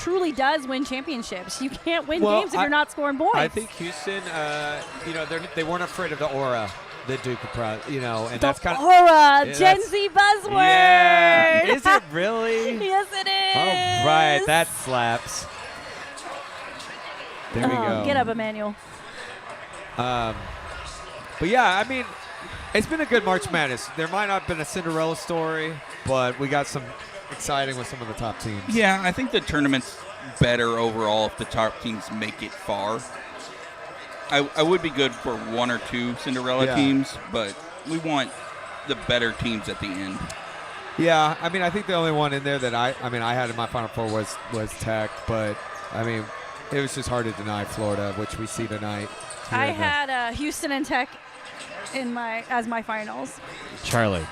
truly does win championships. You can't win games if you're not scoring points. I think Houston, they weren't afraid of the aura that Duke and that's kind of aura, Gen Z buzzword. Yeah, is it really? Yes, it is. All right, that slaps. There we go. Get up, Emmanuel. But yeah, I mean, it's been a good March Madness. There might not have been a Cinderella story, but we got some exciting with some of the top teams. Yeah, I think the tournament's better overall if the top teams make it far. I would be good for one or two Cinderella teams, but we want the better teams at the end. Yeah, I mean, I think the only one in there that I had in my Final Four was Tech, but I mean, it was just hard to deny Florida, which we see tonight. I had Houston and Tech as my finals. Charlie,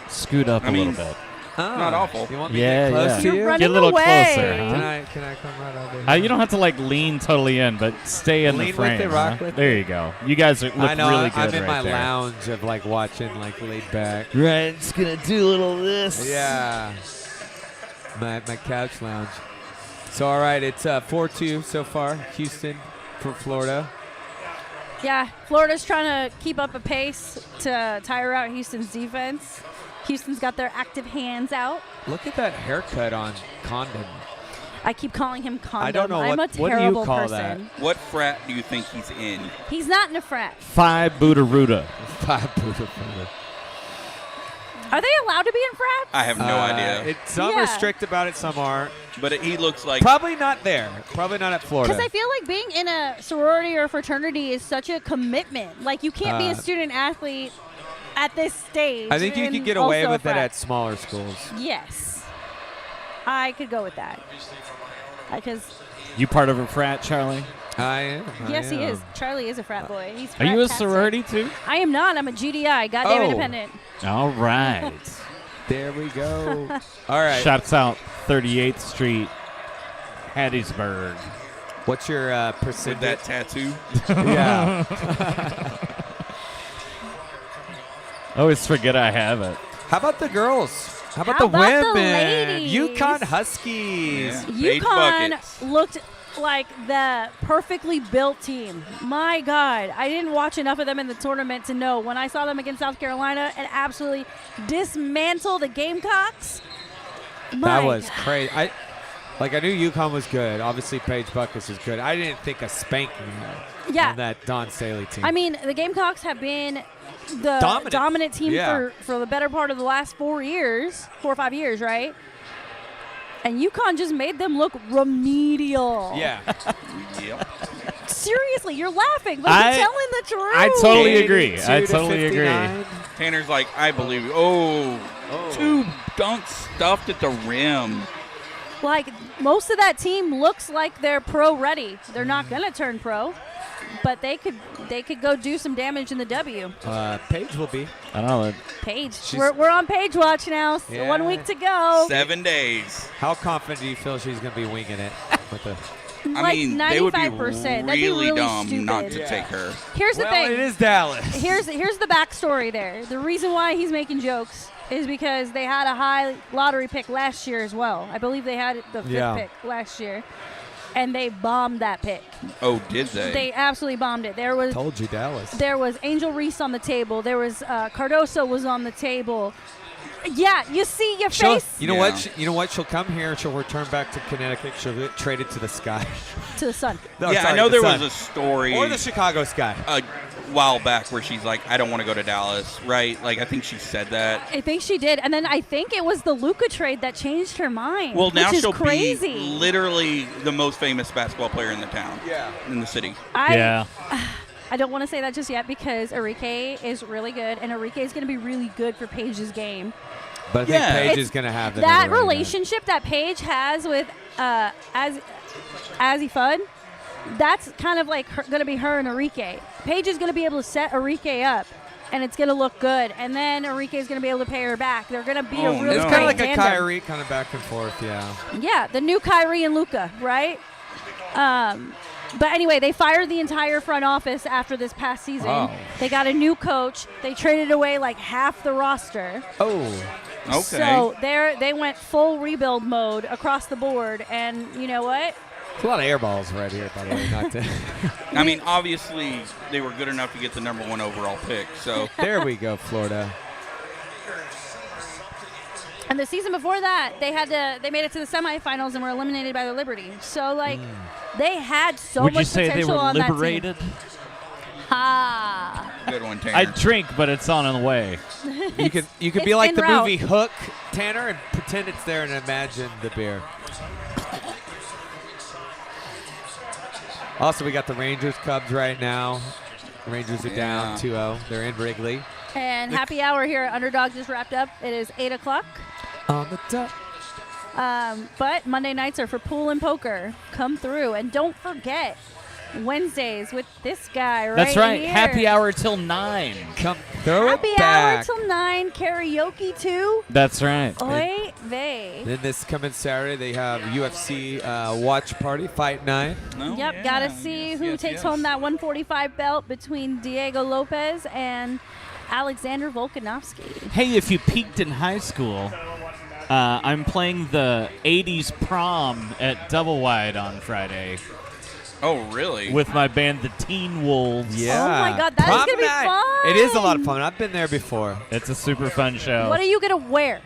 scoot up a little bit. Not awful. You want me to get close to you? You're running Get a little away. closer, huh? Can I come right over here? You don't have to lean totally in, but stay in the Lean frame. with it, rock with there it. you go. You guys look I know, really good I'm in right my there. lounge of watching laid back. Right, it's gonna do a little of this. Yeah, my couch lounge. So all right, it's 4-2 so far. Houston for Florida. Yeah, Florida's trying to keep up a pace to tire out Houston's defense. Houston's got their active hands out. Look at that haircut on Condon. I keep calling him Condom. I don't know I'm what a do you terrible call person. that? What frat do you think he's in? He's not in a frat. Phi Buddha Ruda. Are they allowed to be in frats? I have no idea. Some are strict about it, some aren't. But he looks like... Probably not there. Probably not at Florida. Because I feel like being in a sorority or fraternity is such a commitment. Like, you can't be a student athlete at this stage. I think you and could get away also a with it frat. at smaller schools. Yes. I could go with that. Because You part of a frat, Charlie? I am. yes, he is. Charlie is a frat boy. He's Are you a frat-tastic. sorority too? I am not. I'm a GDI. Goddamn Oh. independent. All right. There we go. All right. Shouts out 38th Street, Hattiesburg. What's your with percentage? that tattoo. Yeah. I always forget I have it. How about the girls? How about How the about the women? ladies? UConn Huskies. Yeah. Paige UConn buckets. looked like the perfectly built team. My God, I didn't watch enough of them in the tournament to know. When I saw them against South Carolina and absolutely dismantle the Gamecocks, That was crazy. I knew UConn was good. Obviously, Paige Buckets is good. I didn't think a spanking on that Don Staley team. I mean, the Gamecocks have been the dominant team for the better part of the last 4 or 5 years, right? And UConn just made them look remedial. Yeah. Yep. Seriously, you're laughing, but I'm telling the truth. I totally agree. 82 I to totally agree. 59. Tanner's like, I believe you. Two dunks stuffed at the rim. Like, most of that team looks like they're pro ready. They're not going to turn pro, but they could go do some damage in the W. Paige will be. I don't know. Paige. We're on Paige watch now. So Yeah. 1 week to go. 7 days. How confident do you feel she's going to be winging it? With the I mean, they would be 95%. That'd be really dumb stupid. not to take her. Here's the thing. it is Dallas. Here's the backstory there. The reason why he's making jokes is because they had a high lottery pick last year as well. I believe they had the fifth pick last year, and they bombed that pick. Oh, did they? They absolutely bombed it. Told you, Dallas. There was Angel Reese on the table. There was Cardoso was on the table. Yeah, you see your face You know what? You know what? She'll come here. She'll return back to Connecticut. She'll get traded to the Sky. to the sun. No, yeah, sorry, I know the there Sun. was a story Or the Chicago Sky. a while back where she's like, I don't want to go to Dallas, right? Like, I think she said that. I think she did, and then I think it was the Luka trade that changed her mind. Well, now which is she'll crazy. be literally the most famous basketball player in the town. Yeah. In the city. I don't want to say that just yet because Enrique is really good, and Enrique is going to be really good for Paige's game. But I think Paige is going to have the that notoriety. relationship that Paige has with Azzy Fudd. That's kind of like going to be her and Enrique. Paige is going to be able to set Enrique up, and it's going to look good. And then Enrique is going to be able to pay her back. They're going to be a really It's great kind of like tandem. a Kyrie kind of back and forth, yeah. Yeah, the new Kyrie and Luka, right? But anyway, they fired the entire front office after this past season. Oh. They got a new coach. They traded away like half the roster. Oh. Okay. So they went full rebuild mode across the board, and you know what? There's a lot of air balls right here, by the way. Not to I mean, obviously, they were good enough to get the number 1 overall pick. So There we go, Florida. And the season before that, they made it to the semifinals and were eliminated by the Liberty. So they had so Would much you say they potential were on liberated? that team. Ah. good one, Tanner. I drink, but it's on the way. You could It's be like en the route. movie Hook, Tanner, and pretend it's there and imagine the beer. Also, we got the Rangers Cubs right now. The Rangers are down 2-0. They're in Wrigley. And happy hour here at Underdog just wrapped up. It is 8 o'clock. On the top. But Monday nights are for pool and poker. Come through. And don't forget, Wednesdays with this guy right That's right. here. Happy hour till 9. Come throw Happy it hour back. till 9. Karaoke too. That's right. Oy vey. Then this coming Saturday, they have UFC watch party, fight night. No? Yep, Yeah. gotta see who Yes, takes yes. home that 145 belt between Diego Lopez and Alexander Volkanovski. Hey, if you peaked in high school, I'm playing the 80s prom at Double Wide on Friday Oh, really? with my band, the Teen Wolves. Yeah. Oh my God, that is Prom gonna be night. fun. It is a lot of fun. I've been there before. It's a super fun show. What are you gonna wear?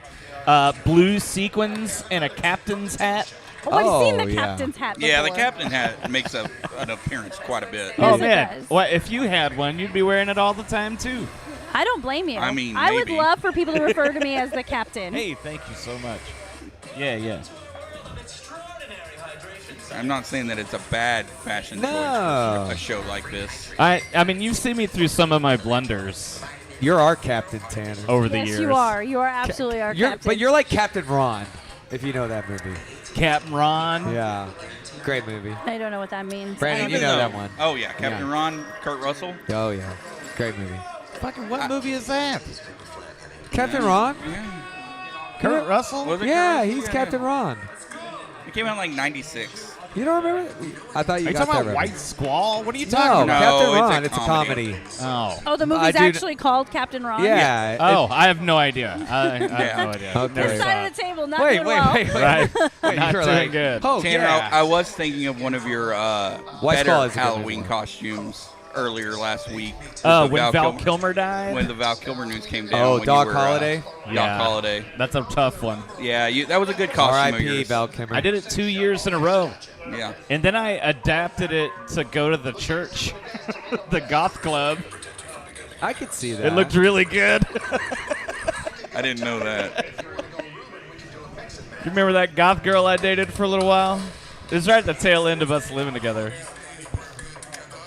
Blue sequins and a captain's hat. Oh, I've seen Oh, the yeah. captain's hat before. Yeah, the captain hat makes an appearance quite a bit. Yes, Oh it man, does. well, if you had one, you'd be wearing it all the time too. I don't blame you. I mean, I would maybe. love for people to refer to me as the captain. Hey, thank you so much. Yeah. I'm not saying that it's a bad fashion No. choice for a show like this. I mean, you've seen me through some of my blunders You're our captain, Tanner. over the Yes, years. you are. You are absolutely our captain. But you're like Captain Ron, if you know that movie. Captain Ron. Yeah. Great movie. I don't know what that means. Brandon, I you don't know No. that one. Oh, yeah. Captain Yeah. Ron, Kurt Russell. Oh, yeah. Great movie. Fucking what movie is that? Captain Ron? Yeah. Kurt Russell? Was it Yeah, Kurt? he's Captain Ron. It came out in like 96. You don't remember? I thought you Are you got talking that about right. White Squall? What are you No, talking about? Captain it's a Ron. It's a comedy. comedy. Oh. Oh, the I movie's do- actually called Captain Ron? Yeah. Oh, I have no idea. I have Yeah. no idea. Okay. Never This saw side it. of the table, not Wait, doing wait, well. wait, wait. Right. Wait, Not you were doing like, good. Oh, Tanner, yeah. I was thinking of one of your White better Squall is a good Halloween one. costumes earlier last week. Oh, with when Val Kilmer- Kilmer died? When the Val Kilmer news came down. Oh, when Doc you were, Holliday? Doc Yeah. Holiday. That's a tough one. Yeah, that was a good costume of R.I.P. yours. Val Kilmer. I did it 2 years in a row. Yeah. And then I adapted it to go to the church, the goth club. I could see that. It looked really good. I didn't know that. You remember that goth girl I dated for a little while? It was right at the tail end of us living together.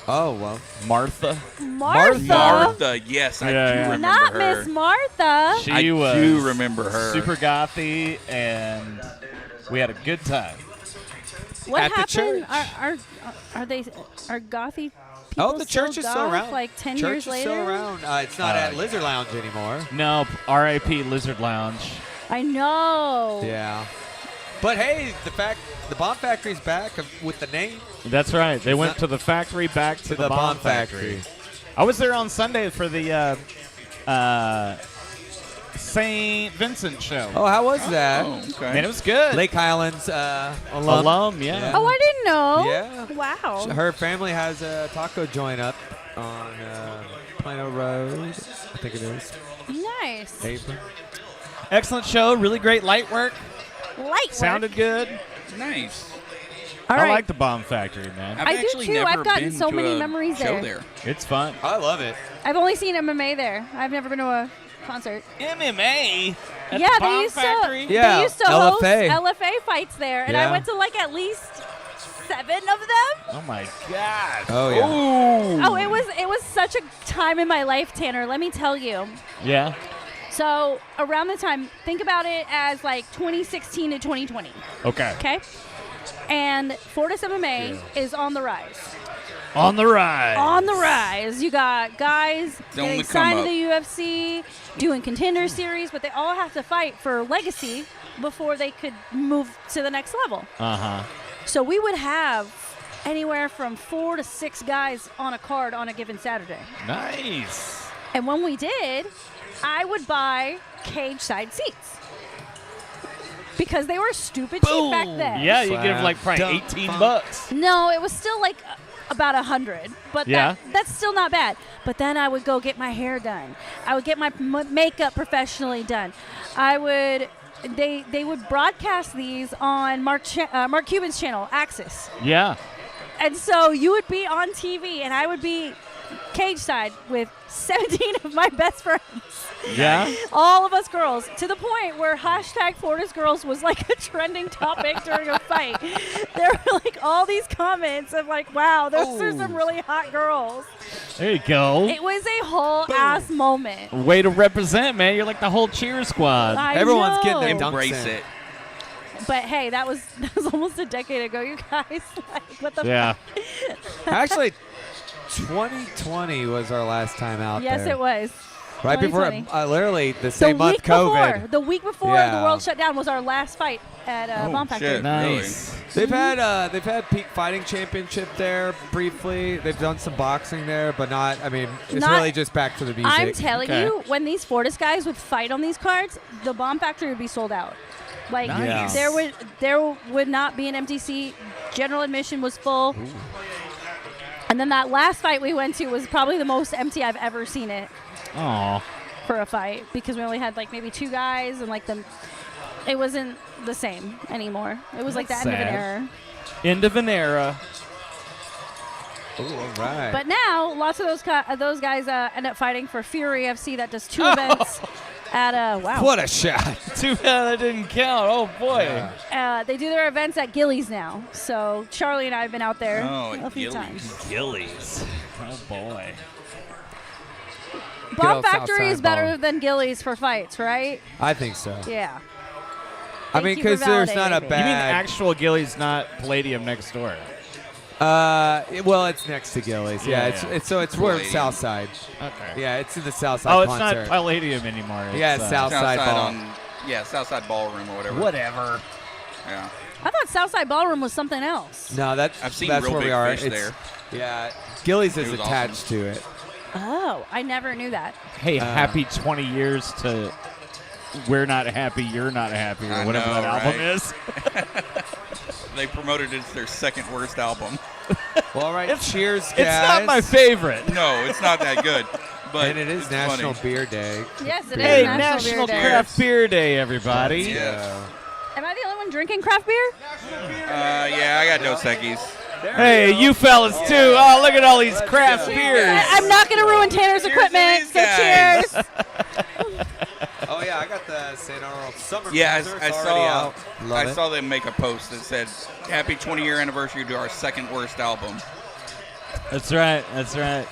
Oh, well. Martha. Martha. Martha, yes, I Yeah, do yeah. remember Not her. Miss Martha. She I was do remember her. super gothy, and we had a good time. What At the happened? church. Are gothy people Oh, the church still is still goth, around. Like 10 church years is later. still around. It's not at Lizard Lounge anymore. No, R.I.P. Lizard Lounge. I know. Yeah. But hey, the Bomb Factory's back with the name That's right. They went not- to the factory, back to, to the Bomb Factory. I was there on Sunday for the St. Vincent show. Oh, how was that? Oh, okay. Man, it was good. Lake Highlands alum. Alum, yeah. Yeah. Oh, I didn't know. Yeah. Wow. Her family has a taco joint up on Plano Road. I think it is. Nice. Apron. Excellent show. Really great light work. Light Sounded good. Nice. All I right. like the Bomb Factory, man. I've I do actually too. never I've gotten been so to many a memories show there. It's fun. I love it. I've only seen MMA there. I've never been to a concert. MMA at Yeah, the they Bomb used Factory? to. Yeah, They used to host LFA. LFA fights there, and Yeah. I went to like at least 7 of them. Oh my God. Oh yeah. Oh, it was such a time in my life, Tanner. Let me tell you. Yeah. So around the time, think about it as like 2016 to 2020. Okay. Okay. And Fortis MMA is on the rise. On the ride. On the rise. You got guys It's on getting the come signed to up. the UFC, doing contender series, but they all have to fight for legacy before they could move to the next level. Uh-huh. So we would have anywhere from 4 to 6 guys on a card on a given Saturday. Nice. And when we did, I would buy cage side seats. because they were stupid cheap back then. Yeah, you give like probably Dunk, $18. No, it was still like about 100, but Yeah. that's still not bad. But then I would go get my hair done. I would get my makeup professionally done. They would broadcast these on Mark Cuban's channel, Axis. Yeah. And so you would be on TV, and I would be cage side with 17 of my best friends. Yeah. All of us girls, to the point where hashtag Florida's Girls was like a trending topic during a fight. There were like all these comments of like, wow, those are some really hot girls. There you go. It was a whole ass moment. Way to represent, man. You're like the whole cheer squad. Everyone's know. getting their dunks Embrace in. it. But hey, that was almost a decade ago, you guys. Like, what the Yeah. fuck? Actually, 2020 was our last time out there. Yes, it was. Right before, 2020. literally the same month, COVID. The week before Yeah. the world shut down was our last fight at Bomb Factory. shit. Nice. They've had Peak Fighting Championship there briefly. They've done some boxing there, but not. I mean, it's Not- really just back to the music. I'm telling Okay. you, when these Fortis guys would fight on these cards, the Bomb Factory would be sold out. Like Nice. there would not be an empty seat. General admission was full. And then that last fight we went to was probably the most empty I've ever seen it Aw. for a fight, because we only had like maybe 2 guys, and like it wasn't the same anymore. It was like the That's end of an sad. era. End of an era. Ooh, all right. But now lots of those guys end up fighting for Fury FC that does 2 events at wow. What a shot! Too bad that didn't count. Oh, boy. They do their events at Gillies now. So Charlie and I have been out there Oh, a few Gillies. times. Gillies. Oh, boy. Bomb old Factory is Southside better ball. than Gillies for fights, right? I think so. Yeah. I mean, Thank you for because there's not a validating me. bad. You mean actual Gillies, not Palladium next door? Well, it's next to Gillies. Yeah, Yeah, it's so it's where Palladium. South Side. Okay. Yeah, it's in the South Side Oh, it's concert. not Palladium anymore. Yeah, It's, it's Southside Ball. Southside Ballroom or whatever. Whatever. Yeah. I thought Southside Ballroom was something else. No, I've seen that's Real where Big we are. Fish It's- there. Yeah, Gillies is It was attached awesome. to it. Oh, I never knew that. Hey, happy 20 years to We're Not Happy, You're Not Happy, or I whatever know, that album right? is. They promoted it as their second worst album. Well, all right. Cheers, guys. It's not my favorite. No, it's not that good. But And it is it's National funny. Beer Day. Yes, it is Hey, National Beer Day. Craft Beer Day, everybody. Yeah. Am I the only one drinking craft beer? Yeah, I got Dos Equis. Hey, you fellas too. Oh, look at all these craft beers. I'm not going to ruin Tanner's Cheers to equipment, these so guys. cheers. Oh yeah, I got the St. Arnold Summer. Yeah, Cruiser. I It's saw. already out. Love I it. saw them make a post that said, "Happy 20-year anniversary to our second worst album." That's right. That's right.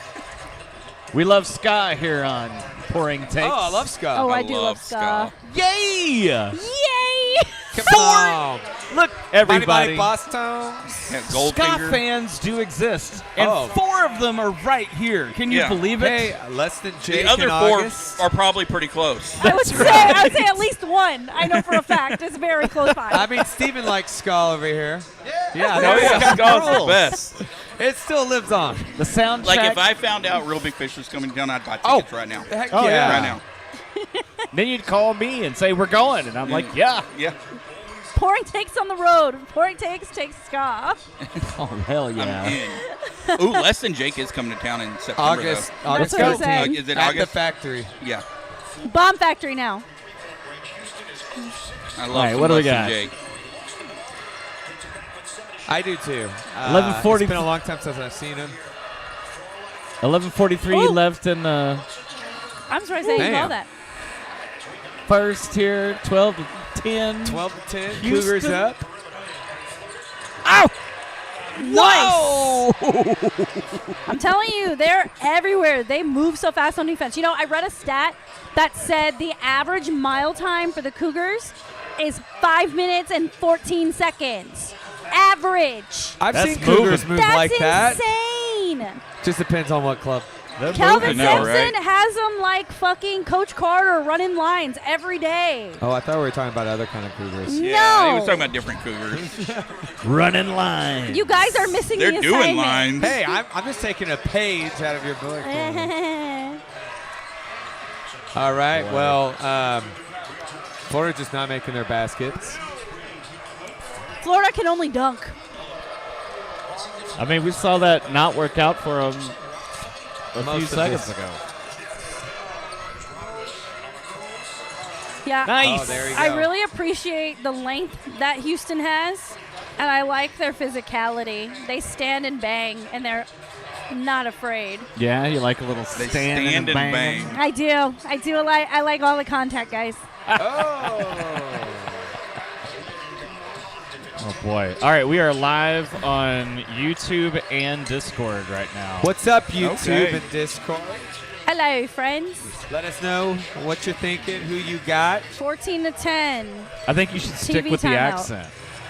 We love ska here on Pouring Takes. Oh, I love ska. Oh, I I do love love ska. Yay! Yay! Come on. Look, Mighty everybody. Mighty Boss Tones. Yeah, Ska Goldfinger. fans do exist, and Oh. 4 of them are right here. Can you Yeah. believe it? Hey, less than Jake The other in 4 August. are probably pretty close. I would say at least one. I know for a fact. It's very close by. I mean, Steven likes ska over here. Yeah, Oh there yeah, you go. Ska's the best. It still lives on. The soundtrack. Like if I found out Real Big Fish was coming down, I'd buy Oh. tickets right now. Heck Oh, yeah. Right now. Then you'd call me and say we're going, and I'm like, yeah. Yeah. Pouring Takes on the road. Pouring Takes takes ska. Oh hell I'm yeah. in. Ooh, Less Than Jake is coming to town in September. August. Though. August That's what he 15th. said. Is it At the August? factory. Yeah. Bomb Factory now. I love All right, some what do we Less Than got? Jake. I do too. 11:40 It's been a long time since I've seen him. 11:43 Ooh. left in the I'm surprised they didn't Damn. call that. first here. 12 to 10. 12 to 10. Houston. Cougars up. Ow! Nice. I'm telling you, they're everywhere. They move so fast on defense. You know, I read a stat that said the average mile time for the Cougars is 5 minutes and 14 seconds. Average. I've That's seen Cougars moving. move That's like that. insane. Just depends on what club. They're Kelvin I know, Simpson right? has them like fucking Coach Carter running lines every day. Oh, I thought we were talking about other kind of Cougars. Yeah, No. he was talking about different Cougars. running line. You guys are missing They're the doing assignment. lines. Hey, I'm just taking a page out of your book. All right. Boy. Well, Florida's just not making their baskets. Florida can only dunk. I mean, we saw that not work out for him a Most few of seconds this. ago. Yeah. Nice. Oh, there you I go. really appreciate the length that Houston has, and I like their physicality. They stand and bang, and they're not afraid. Yeah, you like a little They stand, stand and bang. I do. I like all the contact, guys. Oh. Oh, boy. All right, we are live on YouTube and Discord right now. What's up, YouTube Okay. and Discord? Hello, friends. Let us know what you're thinking, who you got. 14-10. I think you should stick TV with the timeout. accent.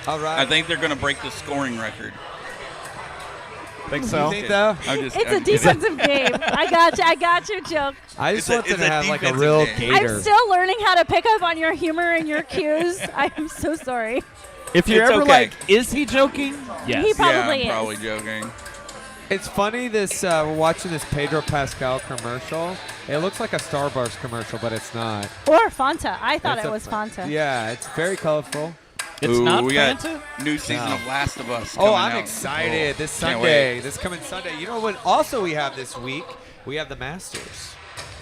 All right. I think they're going to break the scoring record. Think You so? think though? It's a I'm kidding. defensive game. I got your joke. I just It's want them a to have like a defensive real game. gator. I'm still learning how to pick up on your humor and your cues. I'm so sorry. If you're It's ever okay. like, is he joking? Yes. He probably yeah, I'm is. probably joking. It's funny we're watching this Pedro Pascal commercial. It looks like a Starburst commercial, but it's not. Or Fanta. I thought It's it a- was Fanta. Yeah, it's very colorful. It's Ooh, not we got Fanta? new season No. of Last of Us. Oh, coming I'm out. excited. This Can't Sunday. wait. This coming Sunday. You know what also we have this week? We have the Masters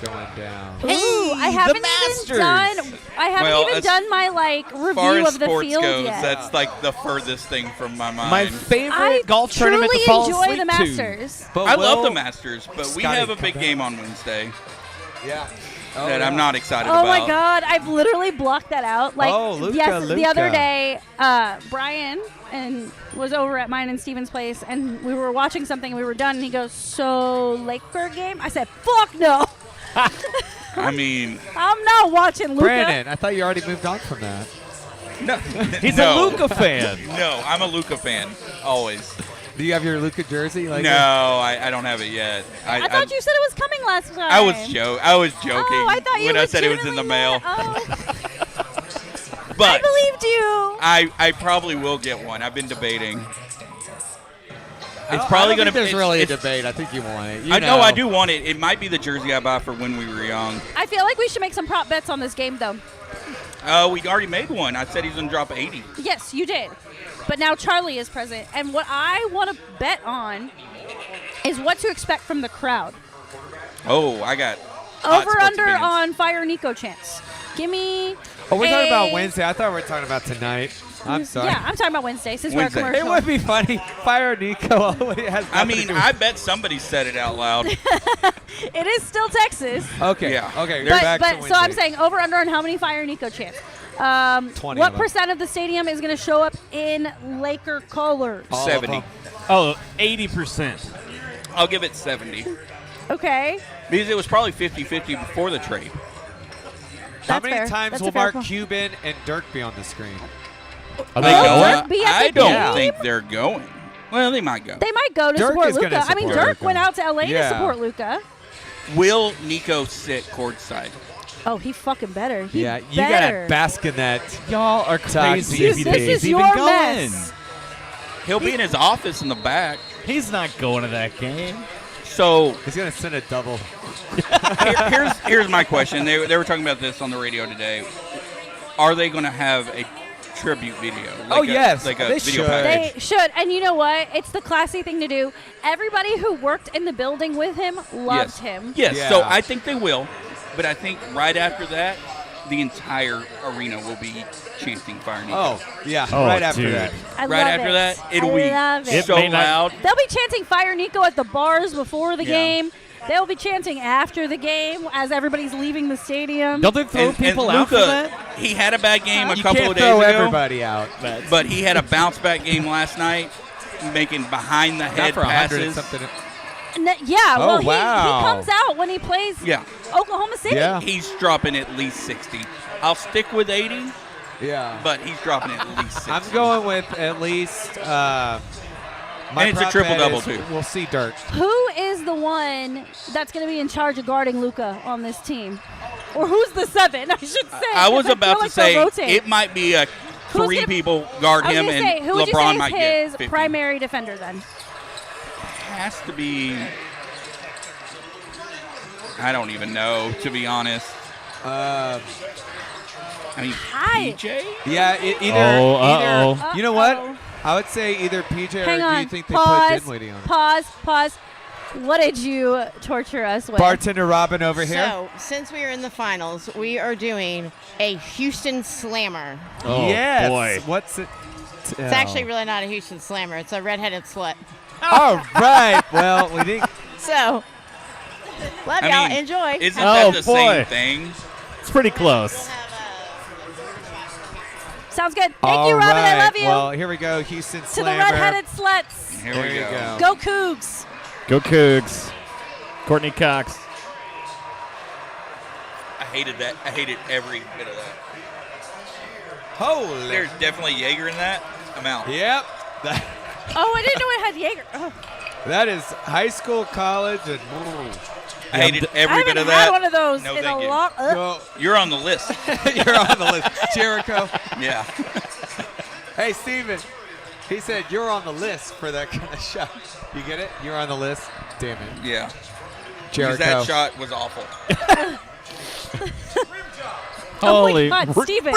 going down. Ooh, I the haven't Masters. even done. I haven't Well, even as done my As far review as of the sports field goes, yet. that's like the furthest thing from my mind. My favorite I golf tournament to truly fall enjoy asleep the to. Masters. But I love will- the Masters, but we Scotty, have a come big back. game on Wednesday Yeah. Oh, that I'm yeah. not excited Oh about. my God! I've literally blocked that out. Like Oh, Luka, the other Luka. day, Brian was over at mine and Steven's place, and we were watching something. We were done, and he goes, "So Laker game?" I said, "Fuck no! I mean, I'm not watching Luka." Brandon, I thought you already moved on from that. no. He's no. a Luka fan. No, I'm a Luka fan, always. Do you have your Luka jersey? Like No, I don't have it yet. I thought you said it was coming last time. I was joking Oh, I thought you when I said it was in the mail. But I believed you. I probably will get one. I've been debating. I It's don't probably going to think be. There's really a debate. I think you want it. You I know I do want it. It might be the jersey I bought for when we were young. I feel like we should make some prop bets on this game, though. We already made one. I said he's going to drop 80. Yes, you did. But now Charlie is present. And what I want to bet on is what to expect from the crowd. Oh, I got hot Over sports under opinions. on Fire Nico chance. Give me. Oh, we're talking about a- Wednesday. I thought we were talking about tonight. I'm sorry. Yeah, I'm talking about Wednesday since Wednesday. we're a It commercial. would be funny. Fire Nico. It has I nothing to mean, do with- I bet somebody said it out loud. It is still Texas. Okay. Yeah. Okay. They're back to But so I'm Wednesday. saying over under on how many Fire Nico chance. 20 What of them. percent of the stadium is going to show up in Laker colors? All of 70. them. Oh, 80%. I'll give it 70. Okay. Because it was probably 50-50 before the trade. How That's many fair. times That's a will fair Mark point. Cuban and Dirk be on the screen? Are they Will going? Dirk be at I the don't game? think they're going. Well, they might go. They might go to Dirk support is gonna Luca. I mean, support Dirk Luka. went out to LA Yeah. to support Luca. Will Nico sit courtside? Oh, he fucking better. He Yeah, you better. gotta bask in that. Y'all are crazy if This he is thinks he's your even going. mess. He'll be in his office in the back. He's not going to that game. So He's gonna send a double. here's my question. They were talking about this on the radio today. Are they going to have a tribute video? Oh, yes. Like a They video should. package. They should. And you know what? It's the classy thing to do. Everybody who worked in the building with him loved Yes. him. Yes. Yeah. So I think they will, but I think right after that, the entire arena will be chanting Fire Nico. Oh, yeah. Oh, right after dude. that. I right love after it. that, it'll I be love it. It so may not- loud. They'll be chanting Fire Nico at the bars before the Yeah. game. They'll be chanting after the game as everybody's leaving the stadium. Don't they throw people out for Luka, that? he had a bad game a You couple can't of days throw ago, everybody out. but he had a bounce back game last night, making behind the Not head for 100 and passes. something. Yeah, Oh, well, wow. he comes out when he plays Yeah, Oklahoma City. Yeah. he's dropping at least 60. I'll stick with 80, Yeah. but he's dropping at least 60. I'm going with at least. My And it's a prop triple-double, bet is too. We'll see Dirk. Who is the one that's going to be in charge of guarding Luka on this team? Or who's the 7, I should say. I was 'cause about feel to like they'll say rotate. it might be a Who's 3 gonna- people guard I was him, gonna and say, who would you LeBron say might is get his 50. primary defender then? Has to be. I don't even know, to be honest. I mean, Hi. PJ? Yeah, either. Uh-oh. You know what? I would say either PJ Hang or on. do you think they Pause. put Dinwiddie on it? Pause. What did you torture us with? Bartender Robin over here. So, since we are in the finals, we are doing a Houston Slammer. Oh, yes. boy. What's it? It's actually really not a Houston Slammer. It's a redheaded slut. All right. Well, we think. So, love y'all. Enjoy. Isn't Oh, that the boy. same thing? It's pretty close. Sounds good. Thank All you, Robin. I right. love you. Well, here we go. Houston to the Slammer. redheaded sluts. Here There we you go. Go Cougs. Go Cougs. Courtney Cox. I hated that. I hated every bit of that. Holy. There's definitely Jaeger in that. I'm out. Yep. Oh, I didn't know it had Jaeger. Oh. That is high school, college, and. I hated I every haven't bit of had that. one of those No, in thank a you. long. Well, You're on the list. you're on the list. Jericho. Yeah. Hey, Steven. He said you're on the list for that kind of shot. You get it? You're on the list. Damn it. Yeah. Jericho. Because that shot was awful. Holy. Oh my God, Steven.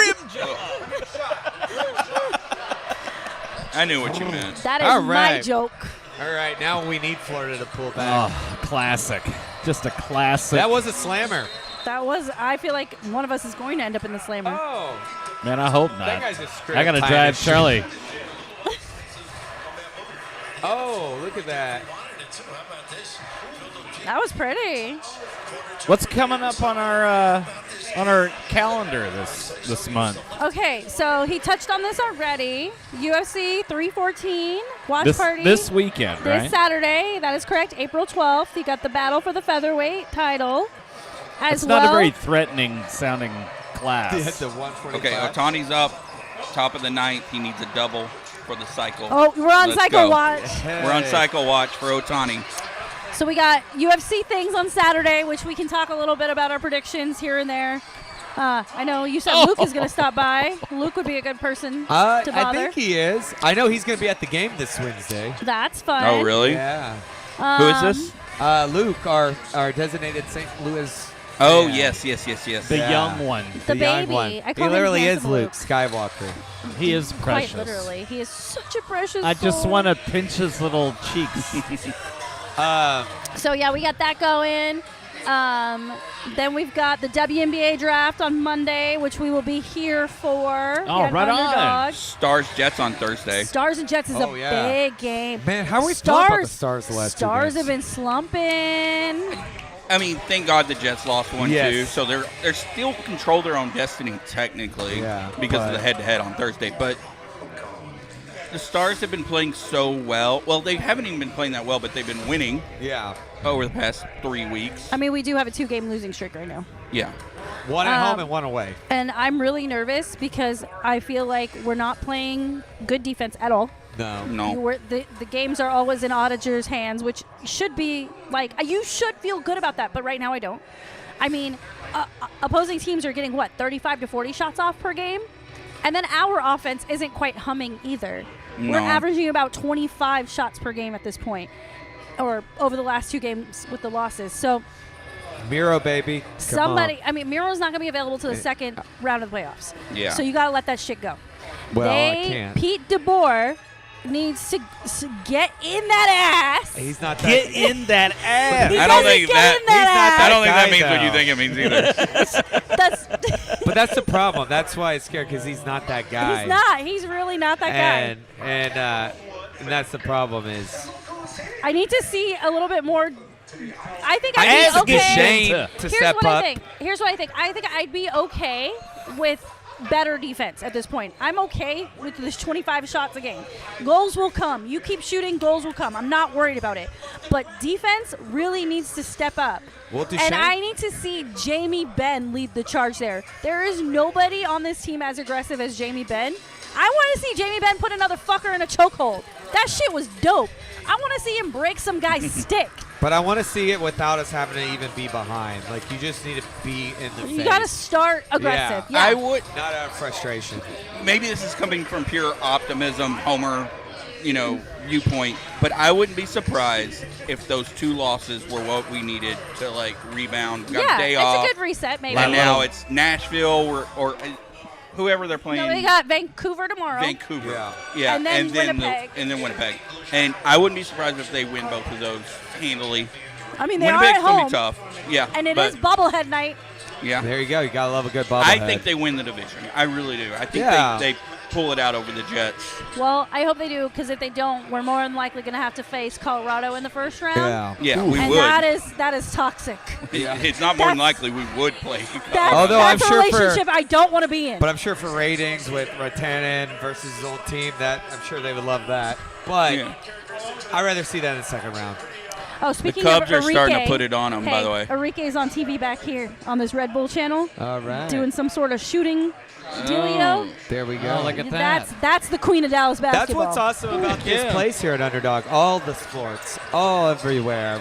I knew what you meant. That is All my right. joke. All right, now we need Florida to pull back. Oh, classic. Just a classic. That was a slammer. That was. I feel like one of us is going to end up in the slammer. Oh, Man, I hope that not. guy's just straight I got to up drive Irish. Charlie. Oh, look at that. That was pretty. What's coming up on our calendar this month? Okay, so he touched on this already. UFC 314 watch party This weekend, this right? Saturday. That is correct. April 12th. You got the battle for the featherweight title. As It's well. not a very threatening sounding class. He hit the 145. Okay, Otani's up. Top of the ninth. He needs a double for the cycle. Oh, we're on Let's cycle go. watch. We're on cycle watch for Otani. So we got UFC things on Saturday, which we can talk a little bit about our predictions here and there. I know you said Luke is going to stop by. Luke would be a good person to bother. I think he is. I know he's going to be at the game this Wednesday. That's fun. Oh, really? Yeah. Who is this? Luke, our designated St. Louis. Oh, fan. yes. The Yeah. young one. The young baby. one. I call He him literally is Handsome Luke Luke. Skywalker. He is precious. Quite literally. He is such a precious I just soul. want to pinch his little cheeks. So, yeah, we got that going. Then we've got the WNBA draft on Monday, which we will be here for. Oh, Get right on. Underdog. Stars Jets on Thursday. Stars and Jets is Oh, a yeah. big game. Man, how are we feeling about the Stars the last two Stars games? have been slumping. I mean, thank God the Jets lost one Yes. too, so they're still control their own destiny technically, Yeah, because of but- the head-to-head on Thursday. But the Stars have been playing so well. Well, they haven't even been playing that well, but they've been winning Yeah. over the past 3 weeks. I mean, we do have a 2-game losing streak right now. Yeah, One at home and one away. And I'm really nervous because I feel like we're not playing good defense at all. No. The games are always in auditors' hands, which should be like you should feel good about that, but right now I don't. I mean, opposing teams are getting 35 to 40 shots off per game, and then our offense isn't quite humming either. No. We're averaging about 25 shots per game at this point, or over the last 2 games with the losses. So Miro, baby. Come somebody, on. I mean, Miro's not going to be available to the second round of the playoffs. Yeah. So you got to let that shit go. Well, I can't. Pete DeBoer needs to get in that ass. He's not that. Get in that ass. He I don't doesn't think get that. in that I don't think that guy, means what you though. think it means either. That's But that's the problem. That's why it's scared because he's not that guy. he's not. He's really not that guy. And that's the problem is. I need to see a little bit more. I think I I'd need be to get okay. Shane to Here's step what up. I think. Here's what I think. I think I'd be okay with better defense at this point. I'm okay with this 25 shots a game. Goals will come. You keep shooting, goals will come. I'm not worried about it. But defense really needs to step up. Well, And Duchesne- I need to see Jamie Benn lead the charge there. There is nobody on this team as aggressive as Jamie Benn. I want to see Jamie Benn put another fucker in a chokehold. That shit was dope. I want to see him break some guy's stick. But I want to see it without us having to even be behind. Like, you just need to be in the face. You got to start aggressive. Yeah. Yeah. I would. Not out of frustration. Maybe this is coming from pure optimism, Homer, viewpoint. But I wouldn't be surprised if those 2 losses were what we needed to rebound. We got a day it's off. a good reset, maybe. And now it's Nashville, or whoever they're playing. No, they got Vancouver tomorrow. Vancouver. Yeah. And then Winnipeg. Winnipeg. And I wouldn't be surprised if they win both of those handily. I mean, they Winnipeg's are at gonna home. be tough. Yeah. And it is bobblehead night. Yeah. There you go. You gotta love a good bobblehead. I think they win the division. I really do. I think they pull it out over the Jets. Well, I hope they do, because if they don't, we're more than likely going to have to face Colorado in the first round. Yeah, we and would. that is toxic. It's not more than likely we would play. Although that's I'm a sure relationship I don't want to be in. But I'm sure for ratings with Rantanen versus his old team, that I'm sure they would love that. But I'd rather see that in the second round. Oh, speaking the Cubs of are Enrique, starting to put it on them, hey, by the way. Enrique's on TV back here on this Red Bull channel. All right. Doing some sort of shooting dealio. There we go. Oh, look at that. That's the queen of Dallas That's basketball. what's awesome about this place here at Underdog. All the sports, all everywhere.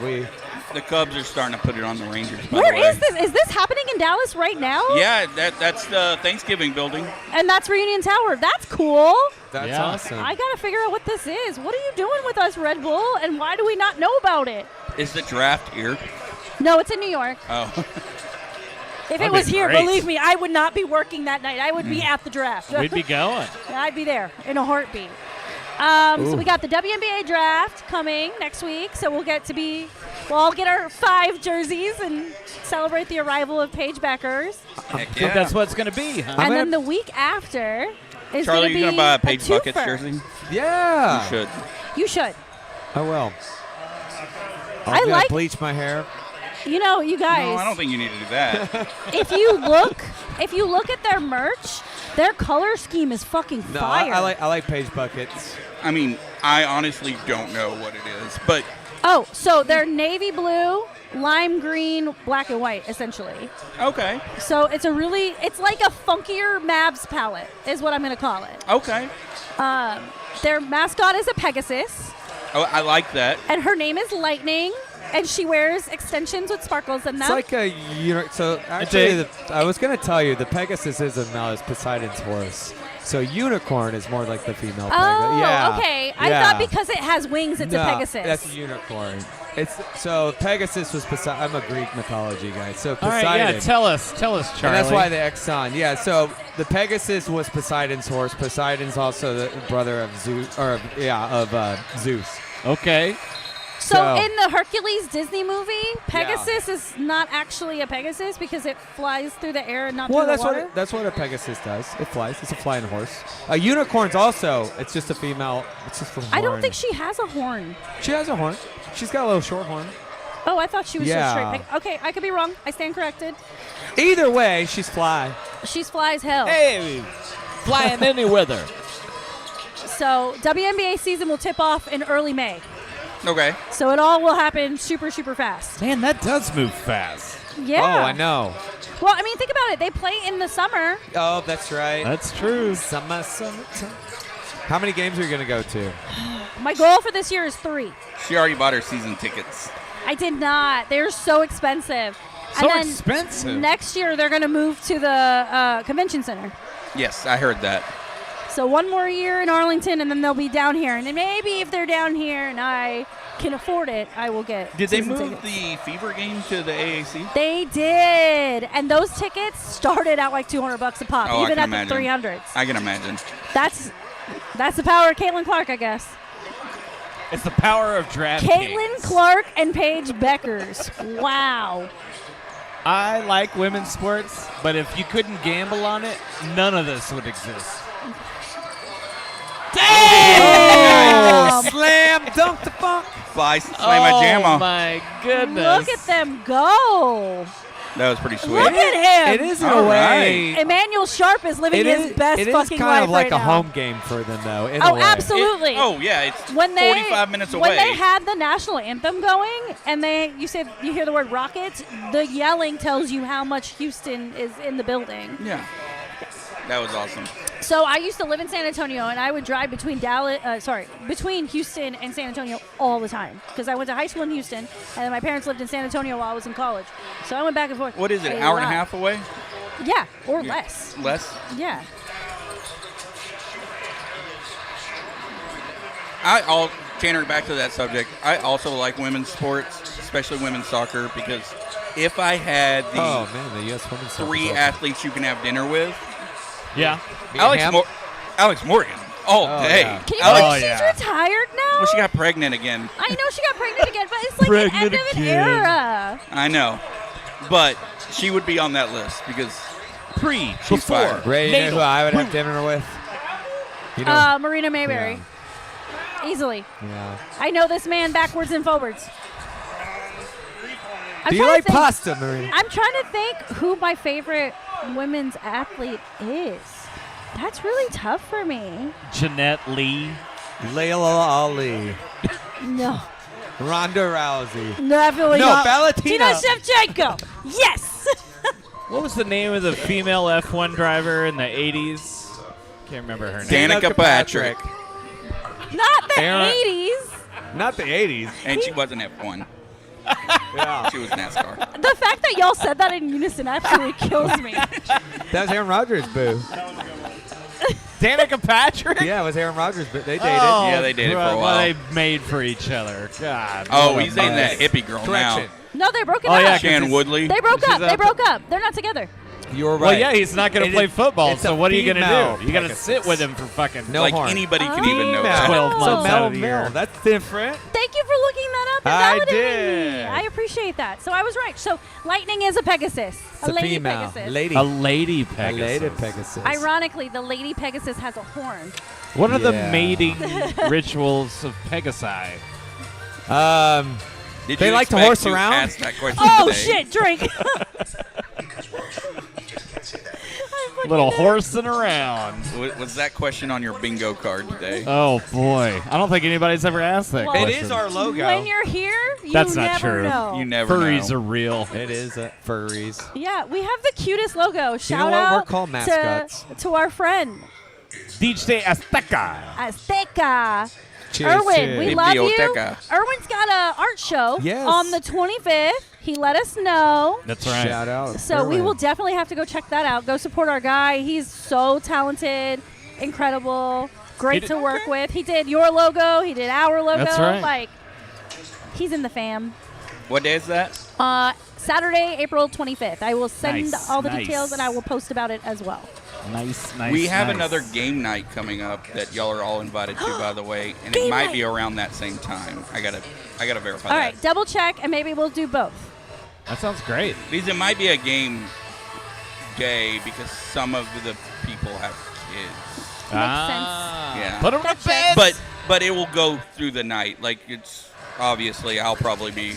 The Cubs are starting to put it on the Rangers, by Where the way. is this? Is this happening in Dallas right now? Yeah, that's the Thanksgiving building. And that's Reunion Tower. That's cool. That's awesome. I got to figure out what this is. What are you doing with us, Red Bull? And why do we not know about it? Is the draft here? No, it's in New York. Oh. If it was here, believe me, I would not be working that night. I would be at the draft. We'd be going. I'd be there in a heartbeat. So we got the WNBA draft coming next week. So we'll all get our 5 jerseys and celebrate the arrival of Paige Beckers. Heck I think that's what it's going to be, huh? And then the week after is Charlie, going to be you gonna buy a Paige twofer. Buckets jersey? Yeah. You should. You should. I will. I I'm gonna like- bleach my hair. You know, you guys. No, I don't think you need to do that. If you look at their merch, their color scheme is fucking No, fire. I like Paige buckets. I mean, I honestly don't know what it is, but Oh, so they're navy blue, lime green, black and white, essentially. okay. So it's like a funkier Mavs palette, is what I'm going to call it. Okay. Their mascot is a Pegasus, Oh, I like that. and her name is Lightning, and she wears extensions with sparkles in them. It's like so actually, I was going to tell you, the Pegasus is Poseidon's horse. So unicorn is more like the female Pegasus. Oh, Yeah. okay. I Yeah. thought because it has wings, it's a Pegasus. That's a unicorn. So Pegasus was Poseidon. I'm a Greek mythology guy. So All Poseidon. right, yeah, tell us, Charlie. And that's why the Exxon. Yeah, so the Pegasus was Poseidon's horse. Poseidon's also the brother of Zeus, of Zeus. Okay. So in the Hercules Disney movie, Pegasus is not actually a Pegasus because it flies through the air and not through the water. That's what a Pegasus does. It flies. It's a flying horse. A unicorn's also. It's just a female. It's just a horn. I don't think she has a horn. She has a horn. She's got a little short horn. Oh, I thought she was just Yeah. straight. Okay, I could be wrong. I stand corrected. Either way, she's fly. She's fly as hell. Hey, flying any weather. So WNBA season will tip off in early May. Okay. So it all will happen super, super fast. Man, that does move fast. Yeah. Oh, I know. Well, I mean, think about it. They play in the summer. Oh, that's right. That's true. Summertime. How many games are you going to go to? My goal for this year is 3. She already bought her season tickets. I did not. They're so expensive. So and then expensive. Next year, they're going to move to the convention center. Yes, I heard that. So one more year in Arlington, and then they'll be down here. And then maybe if they're down here and I can afford it, I will get Did they season move tickets. the Fever game to the AAC? They did. And those tickets started at like $200 a pop, Oh, I even can at the imagine. 300s. I can imagine. That's the power of Caitlin Clark, I guess. It's the power of draft. Caitlin Clark and Paige Beckers. Wow. I like women's sports, but if you couldn't gamble on it, none of this would exist. Oh, slam dunk the funk. Fly slam a jamma. Oh my goodness! Look at them go. That was pretty sweet. Look at him. It is in All a way. right. Emmanuel Sharp is living his best it is fucking kind life of like right a now. home game for them, though. In a Oh, way. absolutely. It's When they 45 minutes away. When they had the national anthem going, and you hear the word Rockets, the yelling tells you how much Houston is in the building. Yeah. That was awesome. So I used to live in San Antonio, and I would drive between between Houston and San Antonio all the time because I went to high school in Houston, and then my parents lived in San Antonio while I was in college. So I went back and forth. What is it, a an hour and a lot. half away? Yeah, or less. Less? Yeah. Tanner, back to that subject. I also like women's sports, especially women's soccer, because if I had the the U.S. women's soccer 3 is awesome. athletes you can have dinner with, Yeah. Alex Morgan. Oh, hey. yeah. Can you Alex, believe she's retired now? well, she got pregnant again. I know she got pregnant again, but it's like Pregnant the end of an again. era. I know. But she would be on that list because Before. fired. Ray, you know who I would have dinner with? You know. Marina Mayberry. Easily. Yeah. I know this man backwards and forwards. I'm Do you trying to like think- pasta, Marina? I'm trying to think who my favorite women's athlete is. That's really tough for me. Jeanette Lee. Layla Ali. No. Ronda Rousey. Definitely No, not. Valentina. Tina Shevchenko. Yes. What was the name of the female F1 driver in the 80s? Can't remember her name. Danica Patrick. Not the Aaron- 80s. Not the 80s. And she wasn't F1. Yeah. She was NASCAR. The fact that y'all said that in unison absolutely kills me. That was Aaron Rodgers' boo. Danica Patrick? Yeah, it was Aaron Rodgers' boo. They dated. Oh, Yeah, they dated for a well, while. they made for each other. God. Oh, what a he's dating mess. that hippie girl Correction. No, they're broken Oh, up. yeah, Shan Woodley. They broke She's up. They up. broke up. They're not together. You were right. Well, yeah, he's not going It to play is- football, it's so a what are you going to female do? You got to Pegasus. sit with him for fucking No like horn. anybody can even know Female. that. 12 months So out male, of the year. male. That's different. Thank you for looking that up and I validating did. me. I appreciate that. So I was right. So Lightning is a Pegasus. It's a lady female. Pegasus. Lady. A lady A Pegasus. lady Pegasus. Ironically, the lady Pegasus has a horn. What are the Yeah. mating rituals of Pegasi? Did They you like to expect horse to around? ask that question Oh, today? shit, drink. Little horsing around. Was that question on your bingo card today? Oh, boy. I don't think anybody's ever asked that Well, It question. is our logo. When you're here, you That's not never true. know. You never Furries know. are real. It is furries. Yeah, we have the cutest logo. Shout what? out We're called mascots. to our friend DJ Azteca. Azteca. Cheers, Erwin, cheers. we love you. Biblioteca. Erwin's got an art show Yes. on the 25th. He let us know. That's right. Shout out. So we Erwin. will definitely have to go check that out. Go support our guy. He's so talented, incredible, great He to did- work with. He did your logo. He did our logo. That's right. Like, he's in the fam. What day is that? Saturday, April 25th. I will send Nice, all the nice. details and I will post about it as well. Nice, nice. We have nice. another game night coming up that y'all are all invited to, by the way, and Game it might night. be around that same time. I gotta verify All that. right, double check and maybe we'll do both. That sounds great. Because it might be a game day because some of the people have kids. Ah. Yeah. Put them to bed. But it will go through the night. Like it's obviously I'll probably be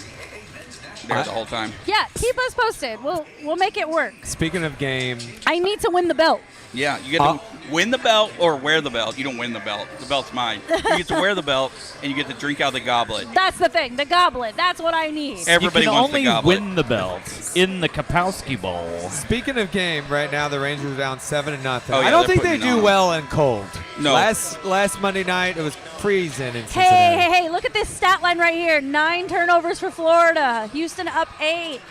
there the whole time. Yeah, keep us posted. We'll make it work. Speaking of game, I need to win the belt. Yeah, you get to win the belt or wear the belt. You don't win the belt. The belt's mine. You get to wear the belt and you get to drink out of the goblet. That's the thing. The goblet. That's what I need. Everybody you can wants only the goblet. win the belt in the Kapowski Bowl. speaking of game, right now the Rangers are down 7-0. Oh, yeah, I don't they're think they putting it do on. well in cold. No. Last Monday night it was freezing in Cincinnati. Hey, look at this stat line right here. 9 turnovers for Florida. Houston up 8.